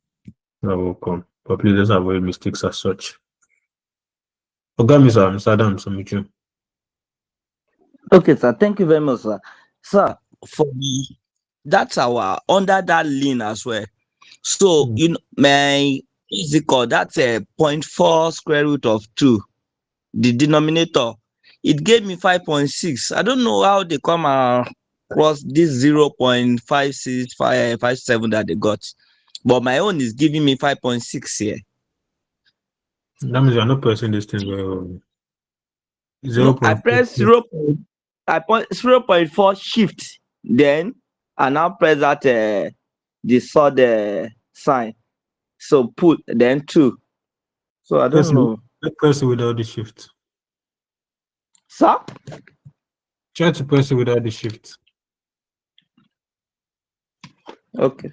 You're welcome. But please just avoid mistakes as such. Okay, Mr. Adams, I'm with you. Okay, sir. Thank you very much, sir. Sir, for me, that's our under that lane as well. So you know, my what's it called? That's a 0.4 square root of 2. The denominator, it gave me 5.6. I don't know how they come across this 0.5657 that they got, but my own is giving me 5.6 here. That means you're not pressing this thing very well. No, I press 0.4 shift, then I now press that the sign. So put then 2. So I Press don't it, know. press it without the shift. Sir? Try to press it without the shift. Okay.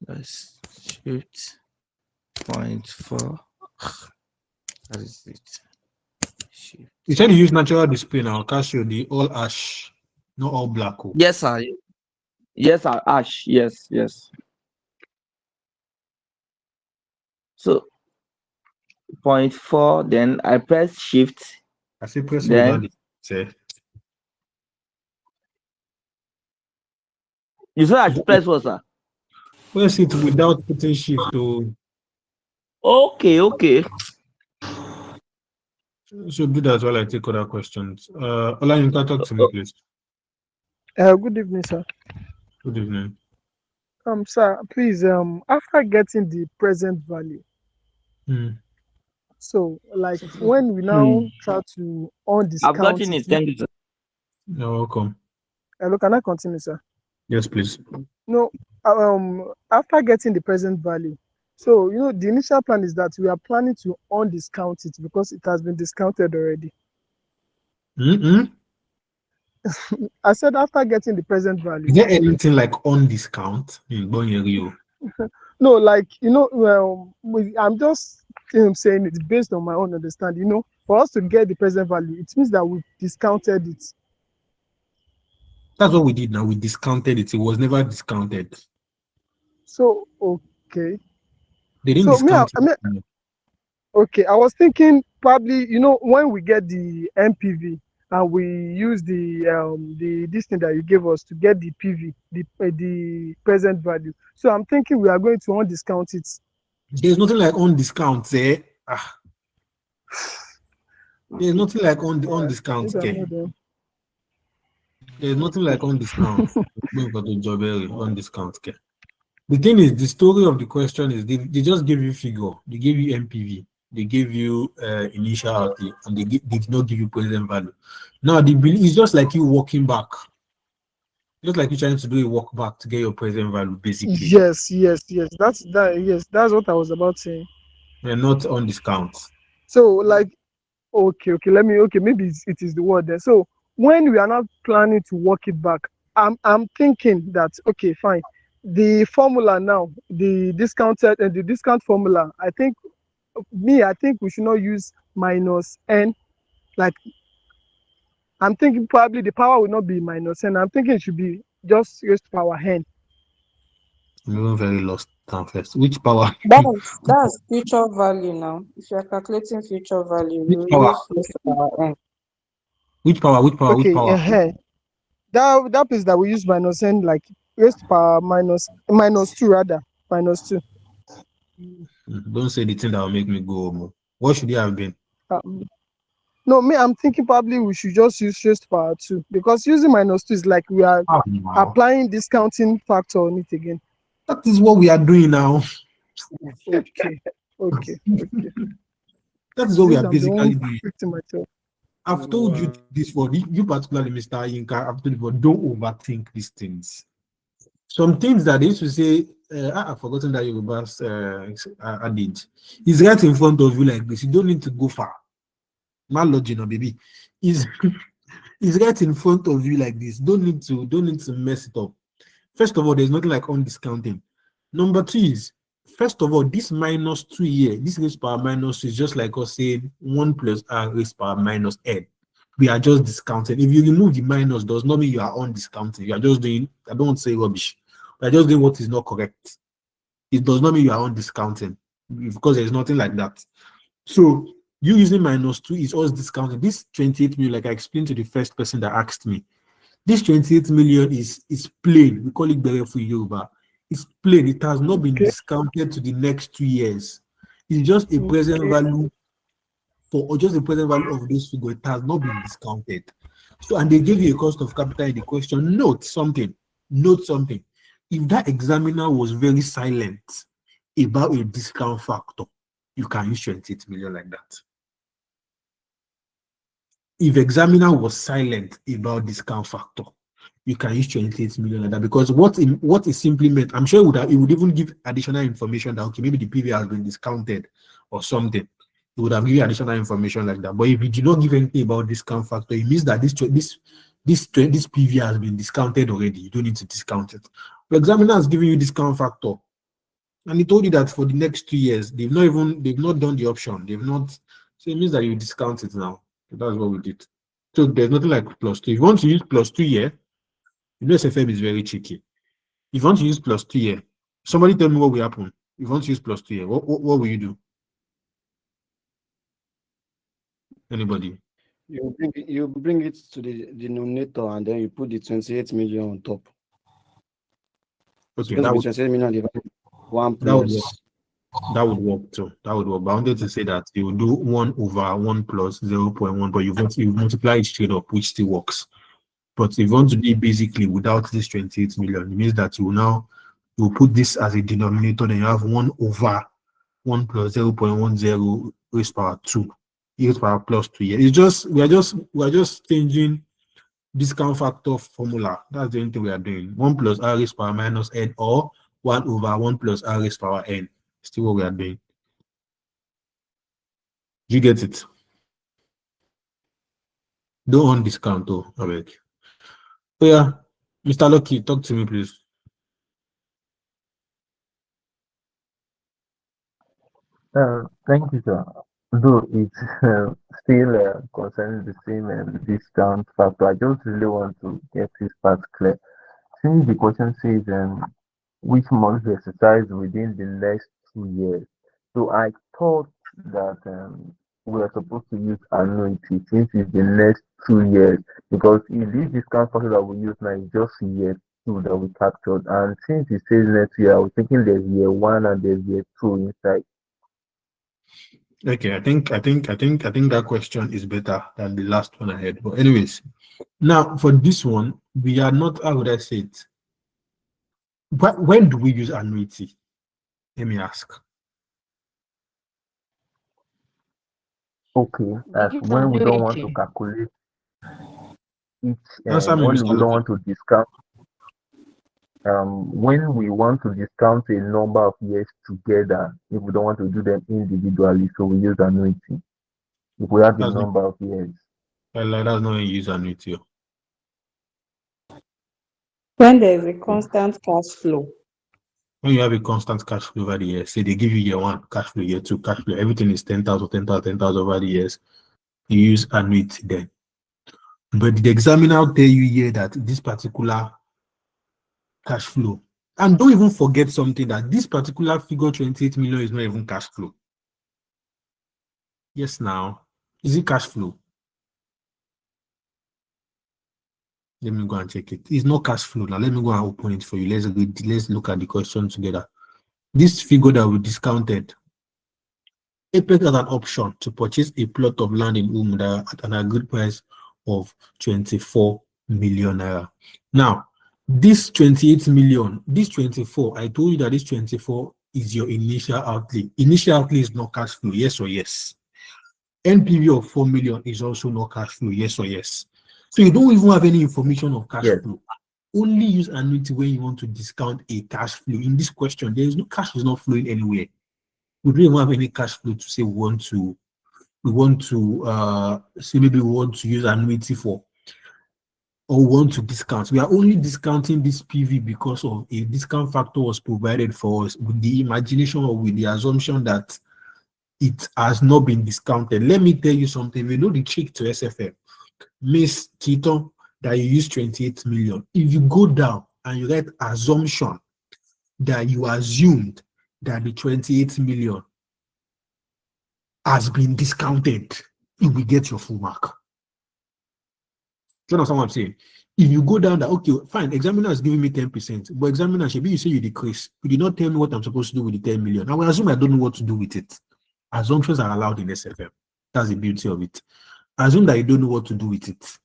Let's shift 0.4. That is it. Shift. You said you use natural display now. Casio, the all ash, not all black. Oh. Yes, sir. Yes, sir. Ash. Yes, yes. So 0.4, then I press shift. I say press it without Then the say. you said I should press what, sir? Press it without putting shift. Oh. Okay, okay. So do that while I take other questions. Ola, you can talk to me, please. Good evening, sir. Good evening. Sir, please, after getting the present value, so like when we now try to I've undiscount gotten it, it. Thank you, sir. You're welcome. hello, can I continue, sir? Yes, please. No, after getting the present value, so the initial plan is that we are planning to undiscount it because it has been discounted already. I said after getting the present value. Is there anything like on discount in Bonyerio? No, like I'm just saying it's based on my own understanding. For us to get the present value, it means that we've discounted it. That's what we did now. We discounted it. It was never discounted. So okay. They didn't discount it. Okay, I was thinking probably when we get the MPV and we use this thing that you gave us to get the PV, the present value. So I'm thinking we are going to undiscount it. There's nothing like on discount, eh? There's nothing like on discount, okay? There's nothing like on discount. On discount, okay? The thing is, the story of the question is they just give you figure, they give you MPV, they give you initial outlay, and they did not give you present value. Now it's just like you walking back, just like you trying to do a walk back to get your present value, basically. Yes. That's what I was about saying. And not on discount. So like, okay, maybe it is the word there. So when we are not planning to walk it back, I'm thinking that okay, fine. The formula now, the discount formula, I think we should not use minus n. Like, I'm thinking probably the power will not be minus n. I'm thinking it should be just raised to power n. I'm even very lost now first. Which power? That's future value now. If you are calculating future value, Which you power? use raised to power n. Which power? Okay, that place that we use minus n, like raised to power minus 2 rather, minus 2. Don't say the thing that will make me go home. What should it have been? No, I'm thinking probably we should just use raised to power 2 because using minus 2 is like we are applying discounting factor on it again. That is what we are doing now. Okay. That is what we are basically doing. Myself. I've told you this for you particularly, Mr. Yinka. I've told you, but don't overthink these things. Some things that they used to say, I've forgotten that Yoruba's adage. It's right in front of you like this. You don't need to go far. Malodgino, baby. It's right in front of you like this. Don't need to mess it up. First of all, there's nothing like on discounting. Number 2 is, first of all, this minus 2 here, this raised power minus 2 is just like us saying 1 plus r raised power minus n. We are just discounting. If you remove the minus, does not mean you are on discounting. You are just doing, I don't want to say rubbish. We are just doing what is not correct. It does not mean you are on discounting because there's nothing like that. So you using minus 2 is always discounting. This 28 million, like I explained to the first person that asked me, this 28 million is plain. We call it Berefu Yoruba. It's plain. It has not been discounted to the next 2 years. It's just a present value or just the present value of this figure. It has not been discounted. So, and they give you a cost of capital in the question. Note something. If that examiner was very silent about a discount factor, you can use 28 million like that. If examiner was silent about discount factor, you can use 28 million like that, because what it simply meant, I'm sure it would even give additional information that okay, maybe the PV has been discounted or something. It would have given additional information like that. But if you do not give anything about discount factor, it means that this PV has been discounted already. You don't need to discount it. The examiner has given you discount factor, and he told you that for the next 2 years, they've not done the option. They've not, so it means that you discount it now. So that's what we did. So there's nothing like plus two. If you want to use plus 2 year, you know SFM is very tricky. If you want to use plus 2 year, somebody tell me what will happen. If you want to use plus 2 year, what will you do? Anybody? You bring it to the denominator and then you put the 28 million on top. Okay, It's going to be 28 million divided by 1 that would work. plus. That would work too. That would work. But I wanted to say that you will do 1 over 1 plus 0.1, but you multiply it straight up, which still works. But if you want to do it basically without this 28 million, it means that you will put this as a denominator, then you have 1 over 1 plus 0.10 raised power 2, raised power plus 2 here. It's just we are just changing discount factor formula. That's the only thing we are doing. 1 plus r raised power minus n, or 1 over 1 plus r raised power n. Still what we are doing. Do you get it? Don't on discount though, I beg. So yeah, Mr. Lucky, talk to me, please. Thank you, sir. Though it's still concerning the same discount factor, I just really want to get this part clear. Since the question says which month we exercise within the next 2 years, so I thought that we are supposed to use annuity since it's the next 2 years, because if this discount factor that we use now is just year two that we captured, and since it says next year, I was thinking there's year one and there's year two inside. Okay, I think that question is better than the last one I had. But anyways, now for this one, we are not, how would I say it? But when do we use annuity? Let me ask. Okay, as when we don't want to calculate each, Answer me, when Mr. we don't Lucky. want to discount, when we want to discount a number of years together, if we don't want to do them individually, so we use annuity. If we have a That's not, number of years. like, that's not a use annuity. When there is a constant cash flow. When you have a constant cash flow over the years, say they give you year one cash flow, year two cash flow, everything is 10,000, 10,000, 10,000 over the years, you use annuity then. But the examiner will tell you here that this particular cash flow, and don't even forget something, that this particular figure 28 million is not even cash flow. Yes, now, is it cash flow? Let me go and check it. It's not cash flow. Now let me go and open it for you. Let's look at the question together. This figure that we discounted, Apex has an option to purchase a plot of land in Umda at an agreed price of 24 million naira. Now, this 28 million, this 24, I told you that this 24 is your initial outlay. Initial outlay is not cash flow, yes or yes. NPV of 4 million is also not cash flow, yes or yes. So you don't even have any information of cash flow. Only use annuity when you want to discount a cash flow. In this question, there is no cash is not flowing anywhere. We don't even have any cash flow to say we want to say maybe we want to use annuity for, or want to discount. We are only discounting this PV because of a discount factor was provided for us with the imagination or with the assumption that it has not been discounted. Let me tell you something. We know the trick to SFM. Miss Keaton, that you use 28 million. If you go down and you write assumption that you assumed that the 28 million has been discounted, you will get your full mark. Do you understand what I'm saying? If you go down that, okay, fine, examiner is giving me 10%, but examiner, should be you say you decrease. You did not tell me what I'm supposed to do with the 10 million. I will assume I don't know what to do with it. Assumptions are allowed in SFM. That's the beauty of it. Assume that you don't know what to do with it.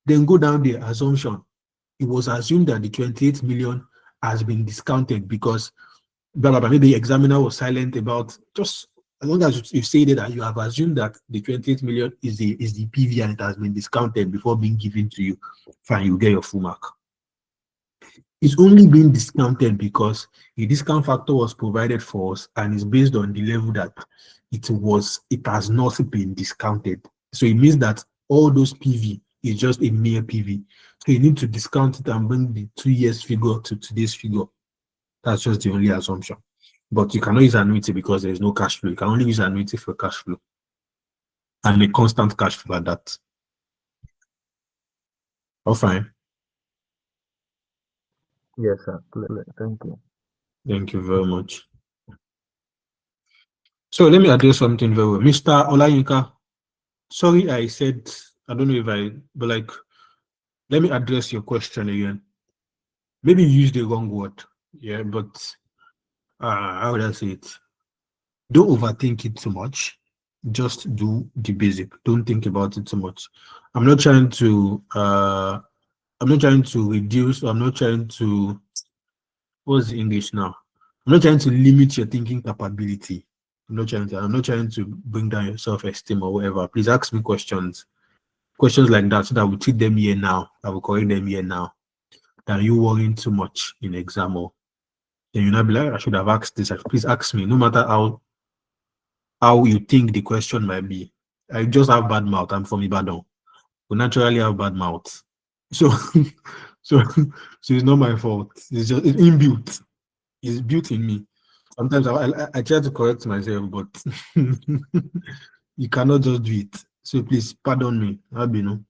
Then go down the assumption. It was assumed that the 28 million has been discounted because blah, blah, blah. Maybe the examiner was silent about, just as long as you say that you have assumed that the 28 million is the PV and it has been discounted before being given to you, fine, you get your full mark. It's only being discounted because a discount factor was provided for us and is based on the level that it has not been discounted. So it means that all those PV is just a mere PV. So you need to discount it and bring the 2 years figure to today's figure. That's just the only assumption. But you cannot use annuity because there is no cash flow. You can only use annuity for cash flow and a constant cash flow at that. All fine. Yes, sir. Thank you. Thank you very much. So let me address something very well. Mr. Olayinka, sorry I said, I don't know if but like, let me address your question again. Maybe you used the wrong word. Yeah, but how would I say it? Don't overthink it too much. Just do the basic. Don't think about it too much. I'm not trying to reduce, I'm not trying to, what's the English now? I'm not trying to limit your thinking capability. I'm not trying to bring down your self-esteem or whatever. Please ask me questions like that so that we treat them here now. I will correct them here now. Than you worrying too much in exam or then you'll not be like, I should have asked this. Please ask me, no matter how you think the question might be. I just have bad mouth. I'm from Ibadan. We naturally have bad mouth. So so it's not my fault. It's just it's inbuilt. It's built in me. Sometimes I try to correct myself, but you cannot just do it. So please pardon me. No.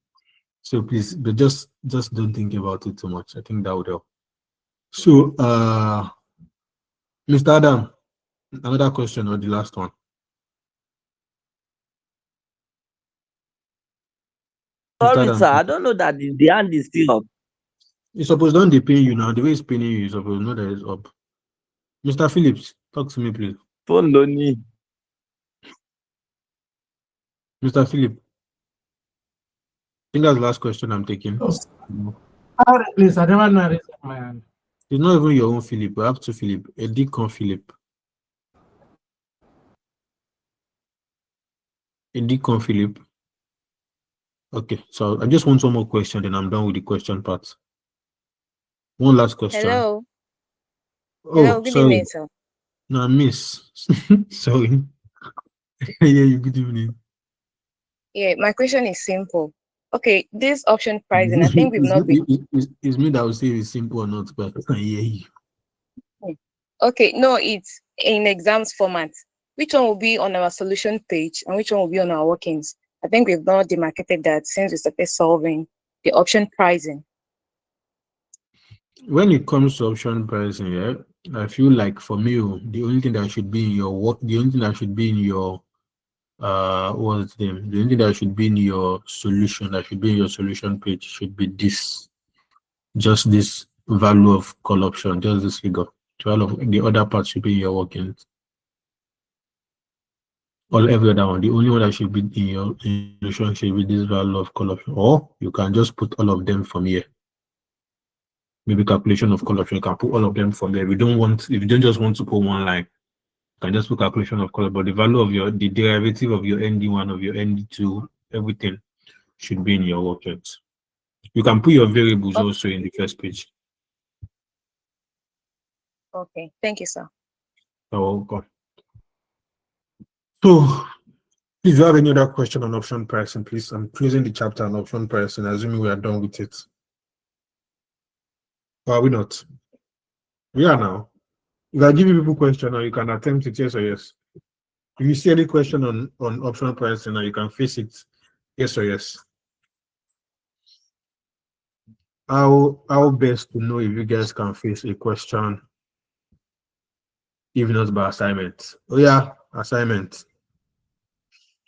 So please, but just don't think about it too much. I think that would help. So Mr. Adam, another question or the last one? Mr. Sorry, Adam, sir. I don't know that the hand is still up. you suppose don't they pin you now. The way it's pinning you suppose know that it's up. Mr. Phillips, talk to me, please. Phone lonely. Mr. Philip, I think that's the last question I'm taking. Please, I never know my hand. It's not even your own Philip. We have two Philip. A Deacon Philip. A Deacon Philip. Okay, so I just want one more question, then I'm done with the question part. One last question. Hello. Oh, Hello, good sorry. evening, sir. No, miss. Sorry. Yeah, you good evening. Yeah, my question is simple. Okay, this option pricing, I think we've not been. It's me that will say it's simple or not, but I can hear you. Okay, no, it's in exams format. Which one will be on our solution page and which one will be on our workings? I think we've not demarcated that since we started solving the option pricing. When it comes to option pricing, yeah, I feel like for me, the only thing that should be in your work, the only thing that should be in your what's the name? The only thing that should be in your solution, that should be in your solution page, should be this, just this value of call option, just this figure. All of the other parts should be in your workings. All every other one. The only one that should be in your solution should be this value of call option. Or you can just put all of them from here. Maybe calculation of call option. You can put all of them from there. If you don't just want to put one line, you can just put calculation of color, but the value of the derivative of your ND1, of your ND2, everything should be in your workings. You can put your variables also in the first page. Okay, thank you, sir. You're welcome. So, if you have any other question on option pricing, please, I'm closing the chapter on option pricing, assuming we are done with it. Or are we not? We are now. If I give you people question, or you can attempt it, yes or yes. If you see any question on option pricing, or you can face it, yes or yes. How best to know if you guys can face a question, if not by assignment? Oh yeah, assignment.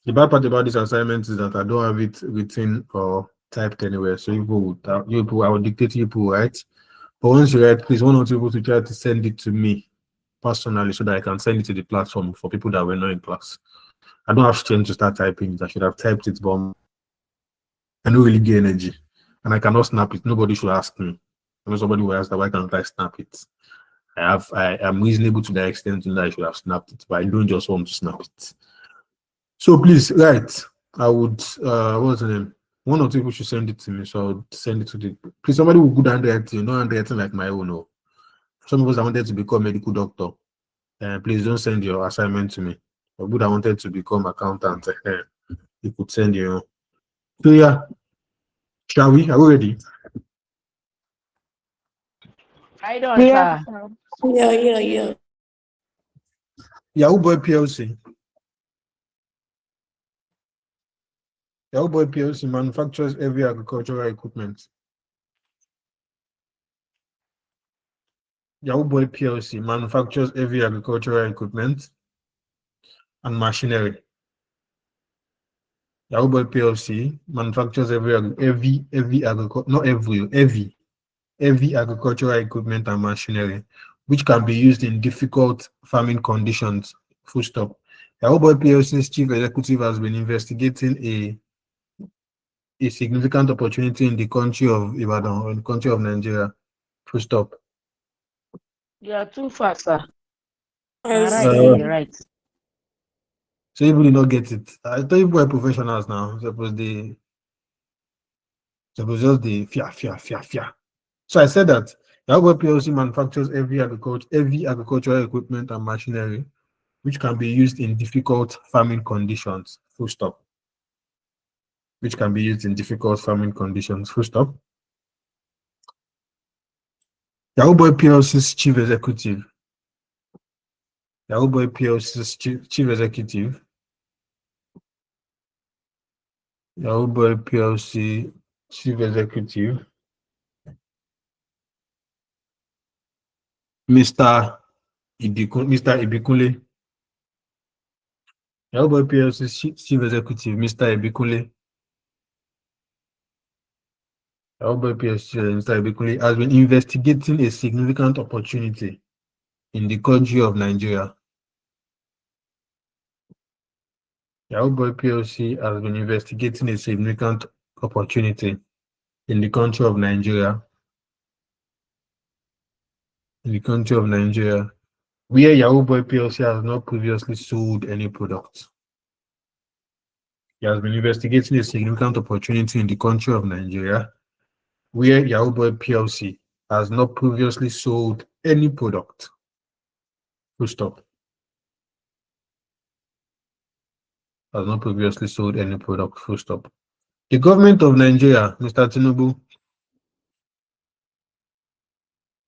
The bad part about this assignment is that I don't have it written or typed anywhere. So I will dictate to you people, right? But once you write, please one or two people to try to send it to me personally so that I can send it to the platform for people that were not in class. I don't have strength to start typing it. I should have typed it, but I don't really get energy. And I cannot snap it. Nobody should ask me. When somebody will ask that, why can't I snap it? I am reasonable to the extent that I should have snapped it, but I don't just want to snap it. So please, right. I would what's the name? One or two people should send it to me, so I'll send it to the. Please, somebody with good handwriting, not handwriting like my own. No. Some of us I wanted to become medical doctor. Please don't send your assignment to me. Or good, I wanted to become accountant. You could send your. So yeah, shall we? Are we ready? I don't, Yes, sir. sir. Yeah. Yahoo Boy PLC. Yahoo Boy PLC manufactures heavy agricultural equipment. Yahoo Boy PLC manufactures heavy agricultural equipment and machinery. Yahoo Boy PLC manufactures heavy agricultural equipment and machinery, which can be used in difficult farming conditions. Full stop. Yahoo Boy PLC's chief executive has been investigating a significant opportunity in the country of Ibadan or in the country of Nigeria. Full stop. You are too fast, sir. As Right, Uh, right. so you will not get it. I thought you were professionals now. Suppose just the fear. So I said that Yahoo PLC manufactures heavy agricultural equipment and machinery, which can be used in difficult farming conditions. Full stop. Which can be used in difficult farming conditions. Full stop. Yahoo PLC's chief executive. Yahoo PLC's chief executive. Yahoo PLC chief executive. Mr. Ibikunle. Yahoo PLC's chief executive, Mr. Ibikunle. Yahoo PLC, Mr. Ibikunle has been investigating a significant opportunity in the country of Nigeria. Yahoo PLC has been investigating a significant opportunity in the country of Nigeria. Where Yahoo PLC has not previously sold any product. He has been investigating a significant opportunity in the country of Nigeria, where Yahoo PLC has not previously sold any product. Full stop. Has not previously sold any product. Full stop. The government of Nigeria, Mr. Tinubu.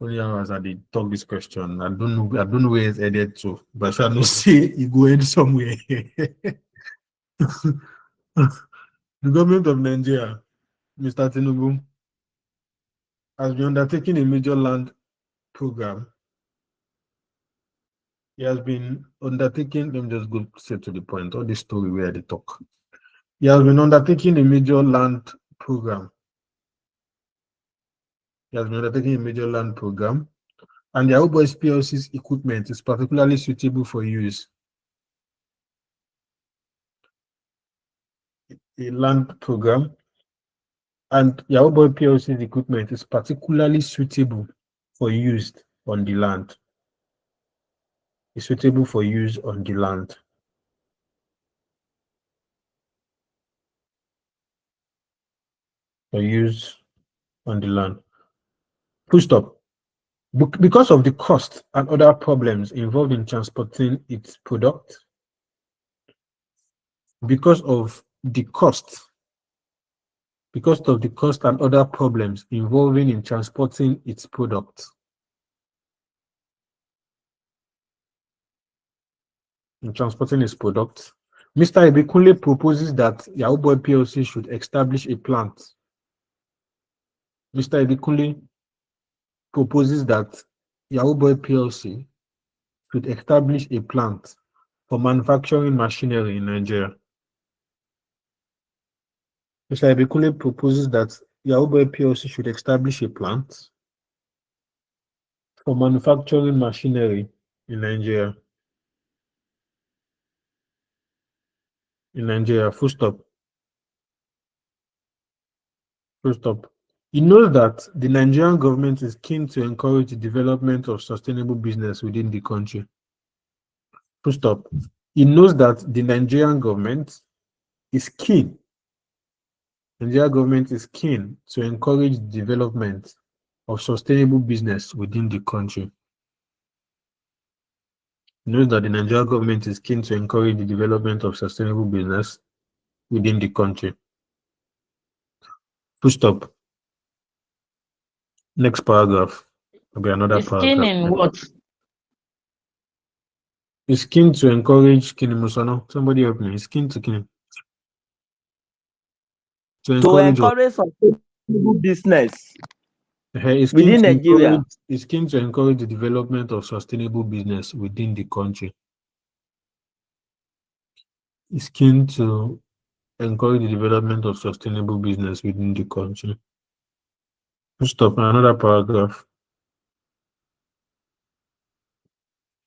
Only hours I did talk this question. I don't know where it's headed to, but I shall not say it go end somewhere. The government of Nigeria, Mr. Tinubu, has been undertaking a major land program. He has been undertaking, let me just go straight to the point, all this story where they talk. He has been undertaking a major land program. And the Yahoo Boys PLC's equipment is particularly suitable for use. A land program, and Yahoo Boy PLC's equipment is particularly suitable for use on the land. It's suitable for use on the land. For use on the land. Full stop. Because of the cost and other problems involved in transporting its product, because of the cost and other problems involving in transporting its product, Mr. Ibikunle proposes that Yahoo Boy PLC should establish a plant. Mr. Ibikunle proposes that Yahoo Boy PLC should establish a plant for manufacturing machinery in Nigeria. Mr. Ibikunle proposes that Yahoo Boy PLC should establish a plant for manufacturing machinery in Nigeria. Full stop. He knows that the Nigerian government is keen to encourage the development of sustainable business within the country. Full stop. He knows that the Nigerian government is keen Nigeria government is keen to encourage the development of sustainable business within the country. Note that the Nigeria government is keen to encourage the development of sustainable business within the country. Full stop. Next paragraph. Will be another Is keen paragraph. in what? Is keen to encourage Kinimusono. Somebody help me. Is keen to Kini. To To encourage what? encourage sustainable business Is keen within to Nigeria. encourage, is keen to encourage the development of sustainable business within the country. Is keen to encourage the development of sustainable business within the country. Stop. Another paragraph.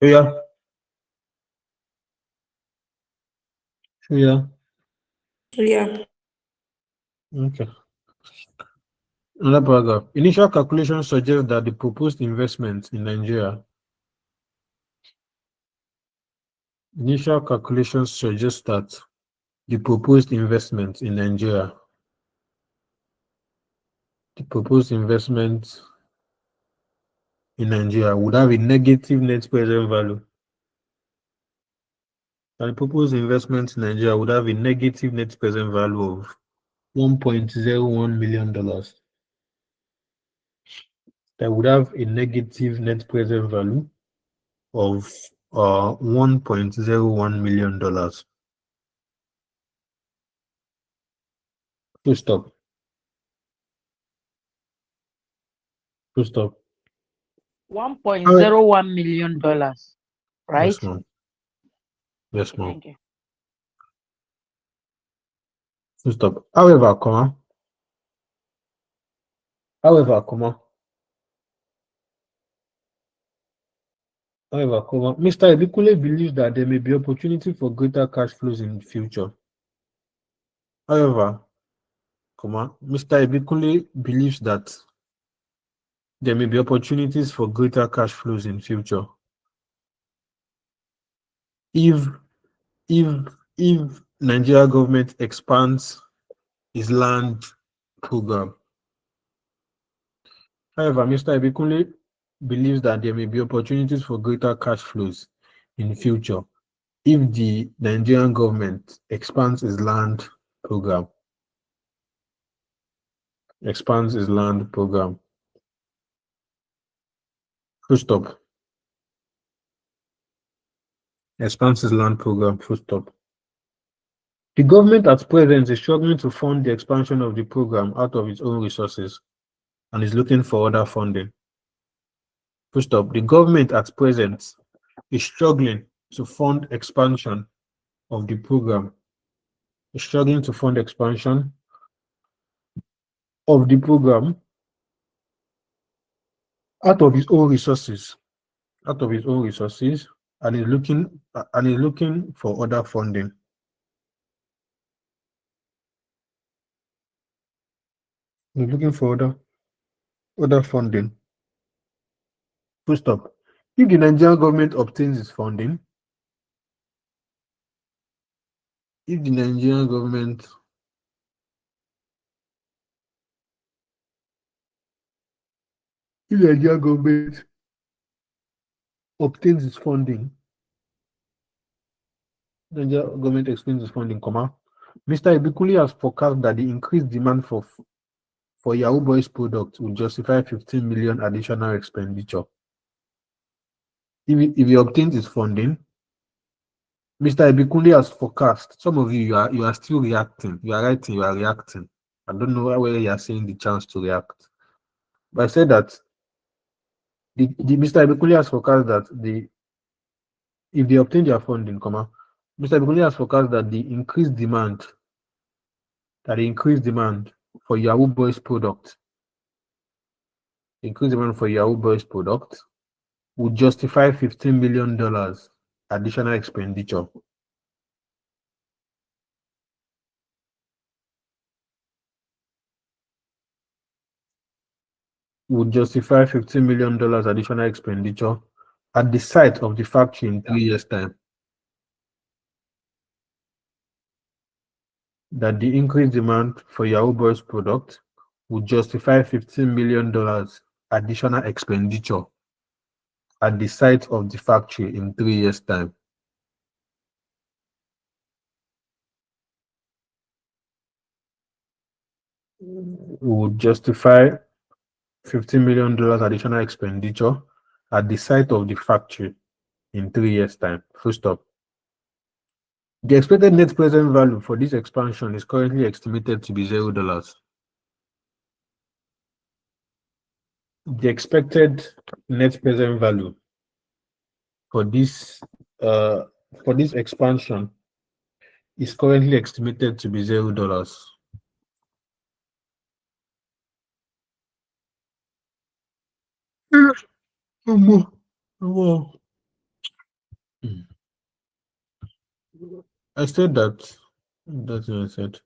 Yeah. Yeah. Yeah. Okay. Another paragraph. Initial calculations suggest that the proposed investment in Nigeria. Initial calculations suggest that the proposed investment in Nigeria. The proposed investment in Nigeria would have a negative net present value. And the proposed investment in Nigeria would have a negative net present value of $1.01 million. That would have a negative net present value of $1.01 million. Full stop. Full stop. $1.01 million, right? Yes, ma'am. Yes, ma'am. Thank you. Full stop. However, comma. However, comma. However, comma. Mr. Ebikule believes that there may be opportunity for greater cash flows in the future. However, comma, Mr. Ebikule believes that there may be opportunities for greater cash flows in future if Nigeria government expands its land program. However, Mr. Ebikule believes that there may be opportunities for greater cash flows in future if the Nigerian government expands its land program. Expands its land program. Full stop. Expands its land program. Full stop. The government at present is struggling to fund the expansion of the program out of its own resources and is looking for other funding. Full stop. The government at present is struggling to fund expansion of the program. Is struggling to fund expansion of the program out of its own resources. Out of its own resources, and is looking for other funding. Is looking for other funding. Full stop. If the Nigerian government obtains its funding, if the Nigerian government obtains its funding, Nigeria government extends its funding, comma. Mr. Ebikuli has forecast that the increased demand for Yahoo Boys products will justify 15 million additional expenditure. If he obtains his funding, Mr. Ebikuli has forecast. Some of you are still reacting. You are writing, you are reacting. I don't know whether you are seeing the chance to react. But I said that the Mr. Ebikuli has forecast that if they obtain their funding, comma, Mr. Ebikuli has forecast that the increased demand for Yahoo Boys product, would justify $15 million additional expenditure. Would justify $15 million additional expenditure at the site of the factory in 3 years' time. that the increased demand for Yahoo Boys product would justify $15 million additional expenditure at the site of the factory in 3 years' time. Would justify $15 million additional expenditure at the site of the factory in 3 years' time. Full stop. The expected net present value for this expansion is currently estimated to be $0. The expected net present value for this expansion is currently estimated to be $0. I said that. That's what I said.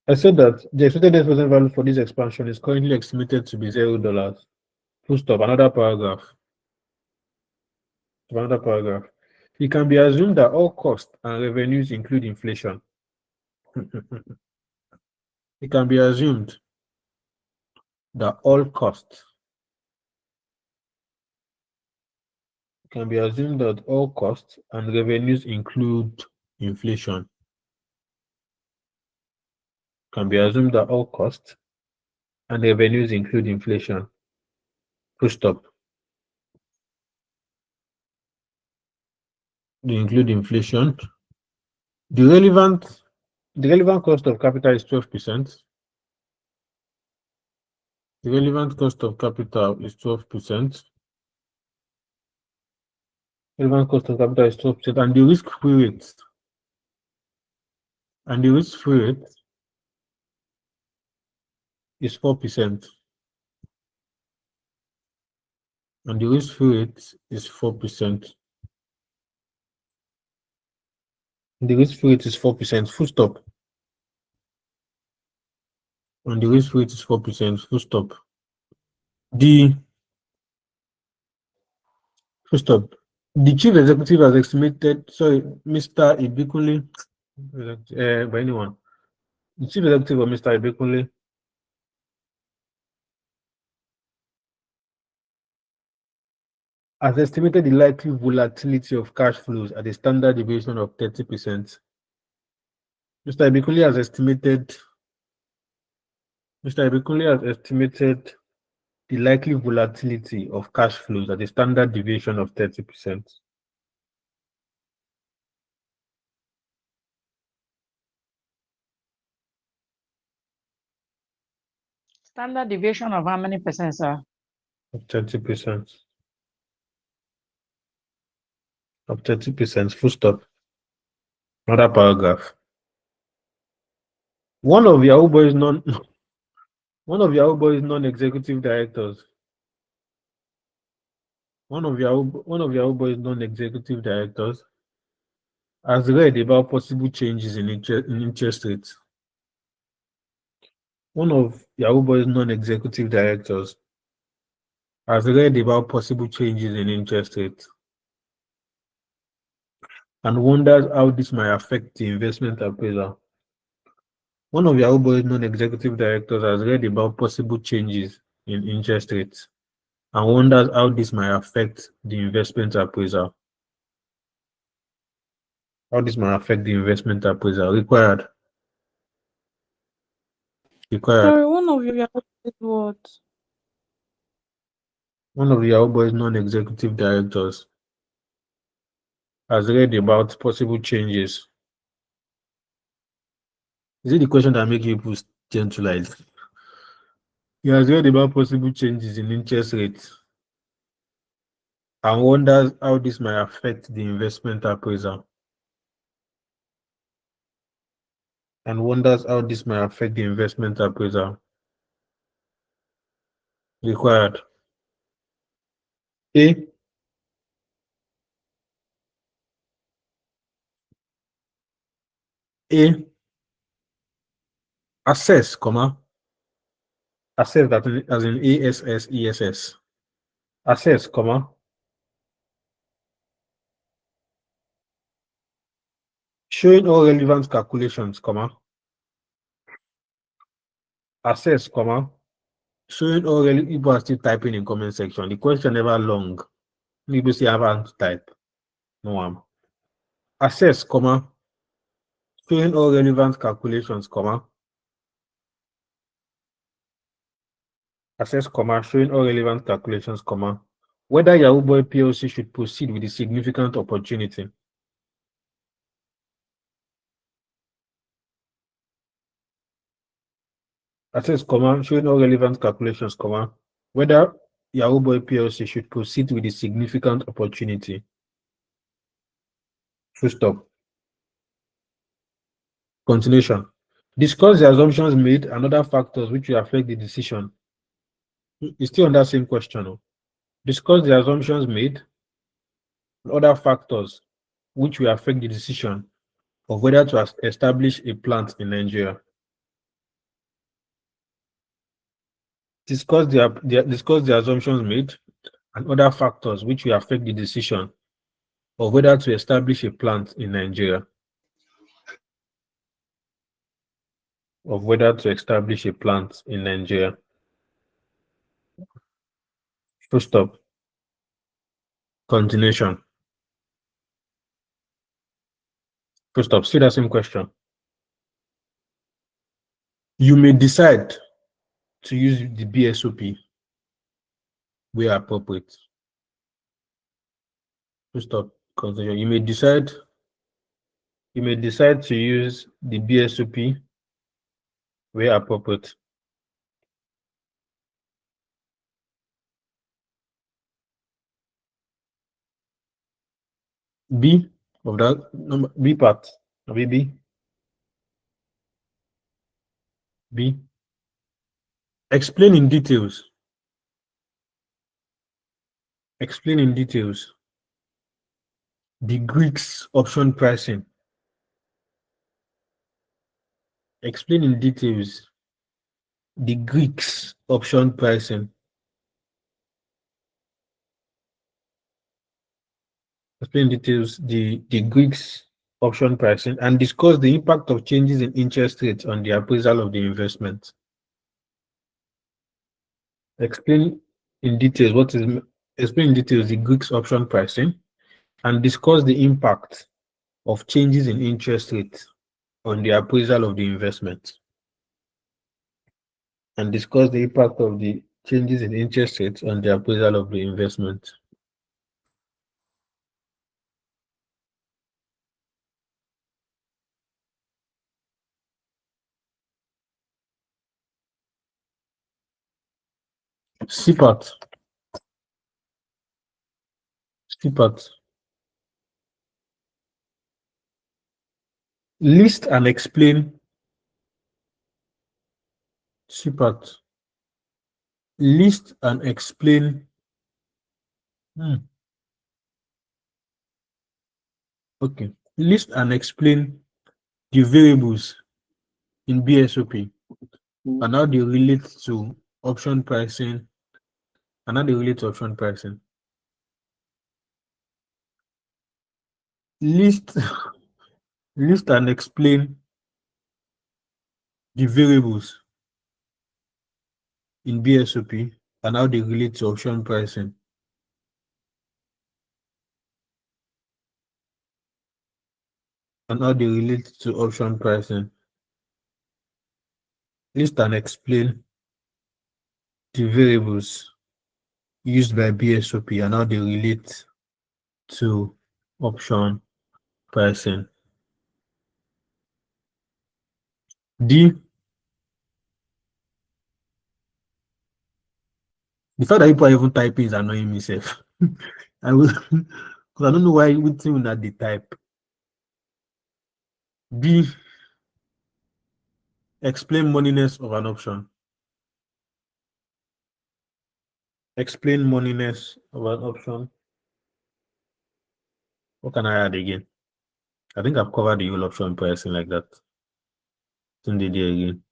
I said that the expected net present value for this expansion is currently estimated to be $0. Full stop. Another paragraph. Another paragraph. It can be assumed that all costs and revenues include inflation. It can be assumed that all costs and revenues include inflation. Can be assumed that all costs and revenues include inflation. Full stop. They include inflation. The relevant cost of capital is 12%. The relevant cost of capital is 12%. Relevant cost of capital is 12%, and the risk-free rate is 4%. And the risk-free rate is 4%. The risk-free rate is 4%. Full stop. And the risk-free rate is 4%. Full stop. Full stop. The chief executive has estimated, Mr. Ibikunle, by anyone. The chief executive of Mr. Ibikunle has estimated the likely volatility of cash flows at a standard deviation of 30%. Mr. Ibikunle has estimated the likely volatility of cash flows at a standard deviation of 30%. Standard deviation of how many percent, sir? Of 30%. Of 30%. Full stop. Another paragraph. One of Yahoo Boys non-executive directors. One of Yahoo Boys non-executive directors has read about possible changes in interest rates. One of Yahoo Boys non-executive directors has read about possible changes in interest rates and wonders how this might affect the investment appraisal. One of Yahoo Boys non-executive directors has read about possible changes in interest rates and wonders how this might affect the investment appraisal. Required. Sorry, one of your is what? One of Yahoo Boys non-executive directors has read about possible changes. Is it the question that makes people gentlelize? He has read about possible changes in interest rates and wonders how this might affect the investment appraisal. Required. A. Assess, assess that as in ASSESS. Assess, showing all relevant calculations, Assess, comma. Showing all people are still typing in comment section. The question never long. People say have to type. No one. Assess, comma. Showing all relevant calculations, comma. Assess, comma. Showing all relevant calculations, comma. Whether Yahoo Boy PLC should proceed with a significant opportunity. Assess, comma. Showing all relevant calculations, comma. Whether Yahoo Boy PLC should proceed with a significant opportunity. Full stop. Continuation. Discuss the assumptions made and other factors which will affect the decision. It's still on that same question. Oh. Discuss the assumptions made and other factors which will affect the decision of whether to establish a plant in Nigeria. Discuss the assumptions made and other factors which will affect the decision of whether to establish a plant in Nigeria. Of whether to establish a plant in Nigeria. Full stop. Continuation. Full stop. Still the same question. You may decide to use the BSOP where appropriate. Full stop. Continuation. You may decide to use the BSOP where appropriate. B of that number B part. B. B. Explain in details. Explain in details the Greeks option pricing. Explain in details the Greeks option pricing. Explain in details the Greeks option pricing and discuss the impact of changes in interest rates on the appraisal of the investment. Explain in details the Greeks option pricing and discuss the impact of changes in interest rates on the appraisal of the investment. And discuss the impact of the changes in interest rates on the appraisal of the investment. C part. List and explain. C part. List and explain. Okay. List and explain the variables in BSOP and how they relate to option pricing. List and explain the variables in BSOP and how they relate to option pricing. And how they relate to option pricing. List and explain the variables used by BSOP and how they relate to option pricing. D. The fact that people are even typing is annoying me, self. I will, because I don't know why we think that they type. B. Explain moneyness of an option. Explain moneyness of an option. What can I add again? I think I've covered the whole option pricing like that. There again.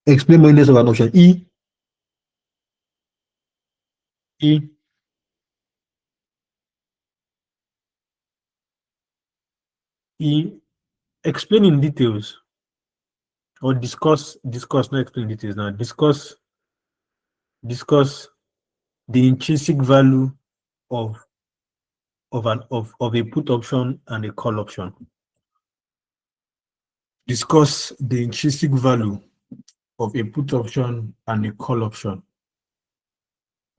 Explain moneyness of an option. E. E. explain in details or discuss, not explain details now, discuss the intrinsic value of a put option and a call option. Discuss the intrinsic value of a put option and a call option.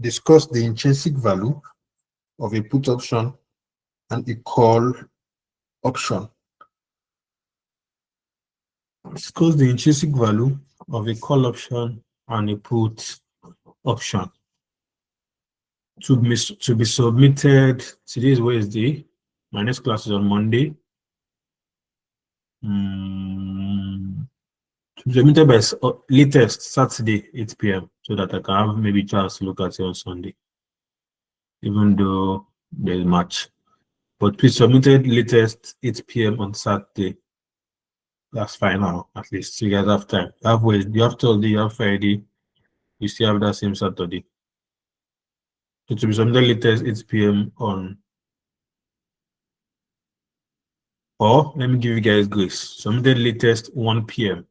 Discuss the intrinsic value of a put option and a call option. Discuss the intrinsic value of a call option and a put option. To be submitted. Today is Wednesday. My next class is on Monday. To be submitted by latest Saturday 8 p.m. so that I can have maybe chance to look at it on Sunday, even though there's match. But please submitted latest 8 p.m. on Saturday. That's fine now, at least. So you guys have time. You have Wednesday, you have Thursday, you have Friday. You still have that same Saturday. So to be submitted latest 8 p.m. on, or let me give you guys grace. Submitted latest 1 p.m.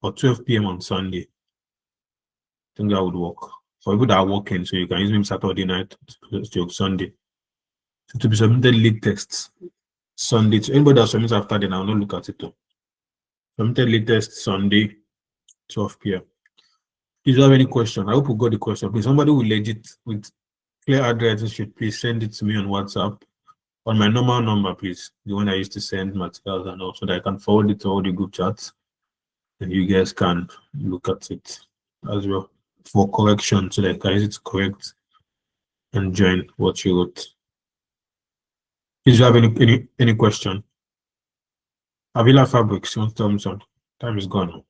or 12 p.m. on Sunday. I think that would work. For people that are working, so you can use maybe Saturday night to Sunday. So to be submitted latest Sunday. To anybody that submits after then, I will not look at it though. Submitted latest Sunday, 12 p.m. If you have any question, I hope you got the question. Please, somebody will legit with clear address should please send it to me on WhatsApp on my normal number, please. The one I used to send materials and all, so that I can forward it to all the group chats and you guys can look at it as well for correction, so that I can use it to correct and join what you wrote. If you have any question, Avila Fabrics, you want to tell me something? Time is gone.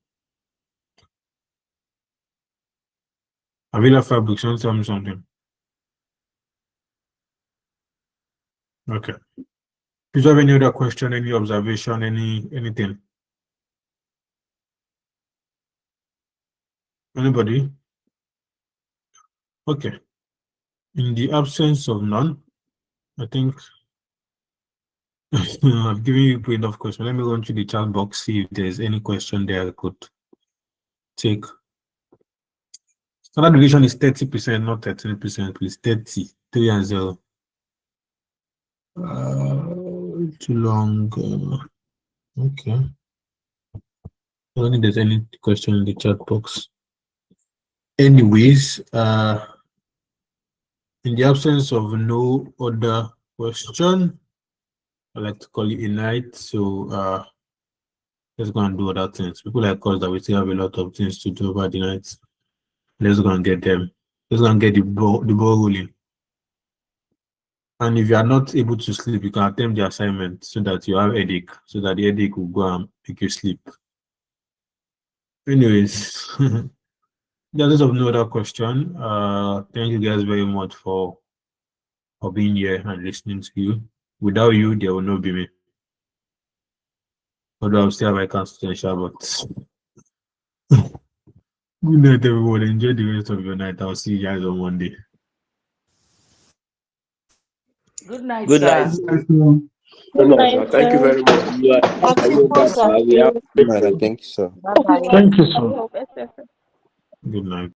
Avila Fabrics, you want to tell me something? Okay. If you have any other question, any observation, anything? Anybody? Okay. In the absence of none, I think I've given you enough questions. Let me go into the chat box, see if there's any question there I could take. Standard deviation is 30%, not 13%, please. 30, 3 and 0. Too long. Okay. I don't think there's any question in the chat box. Anyways, in the absence of no other question, I like to call it a night. So let's go and do other things. People like us that we still have a lot of things to do over the night. Let's go and get them. Let's go and get the ball rolling. And if you are not able to sleep, you can attempt the assignment so that you have headache, so that the headache will go and make you sleep. Anyways, there's of no other question. Thank you guys very much for being here and listening to you. Without you, there will not be me. Although I'll still have my constitutional, but good night, everyone. Enjoy the rest of your night. I'll see you guys on Monday. Good night, Good sir. night. Good night, Thank you sir. very much. Participants are We have free. great Thank you, sir. Bye bye. Thank you, sir. I hope SFM. Good night.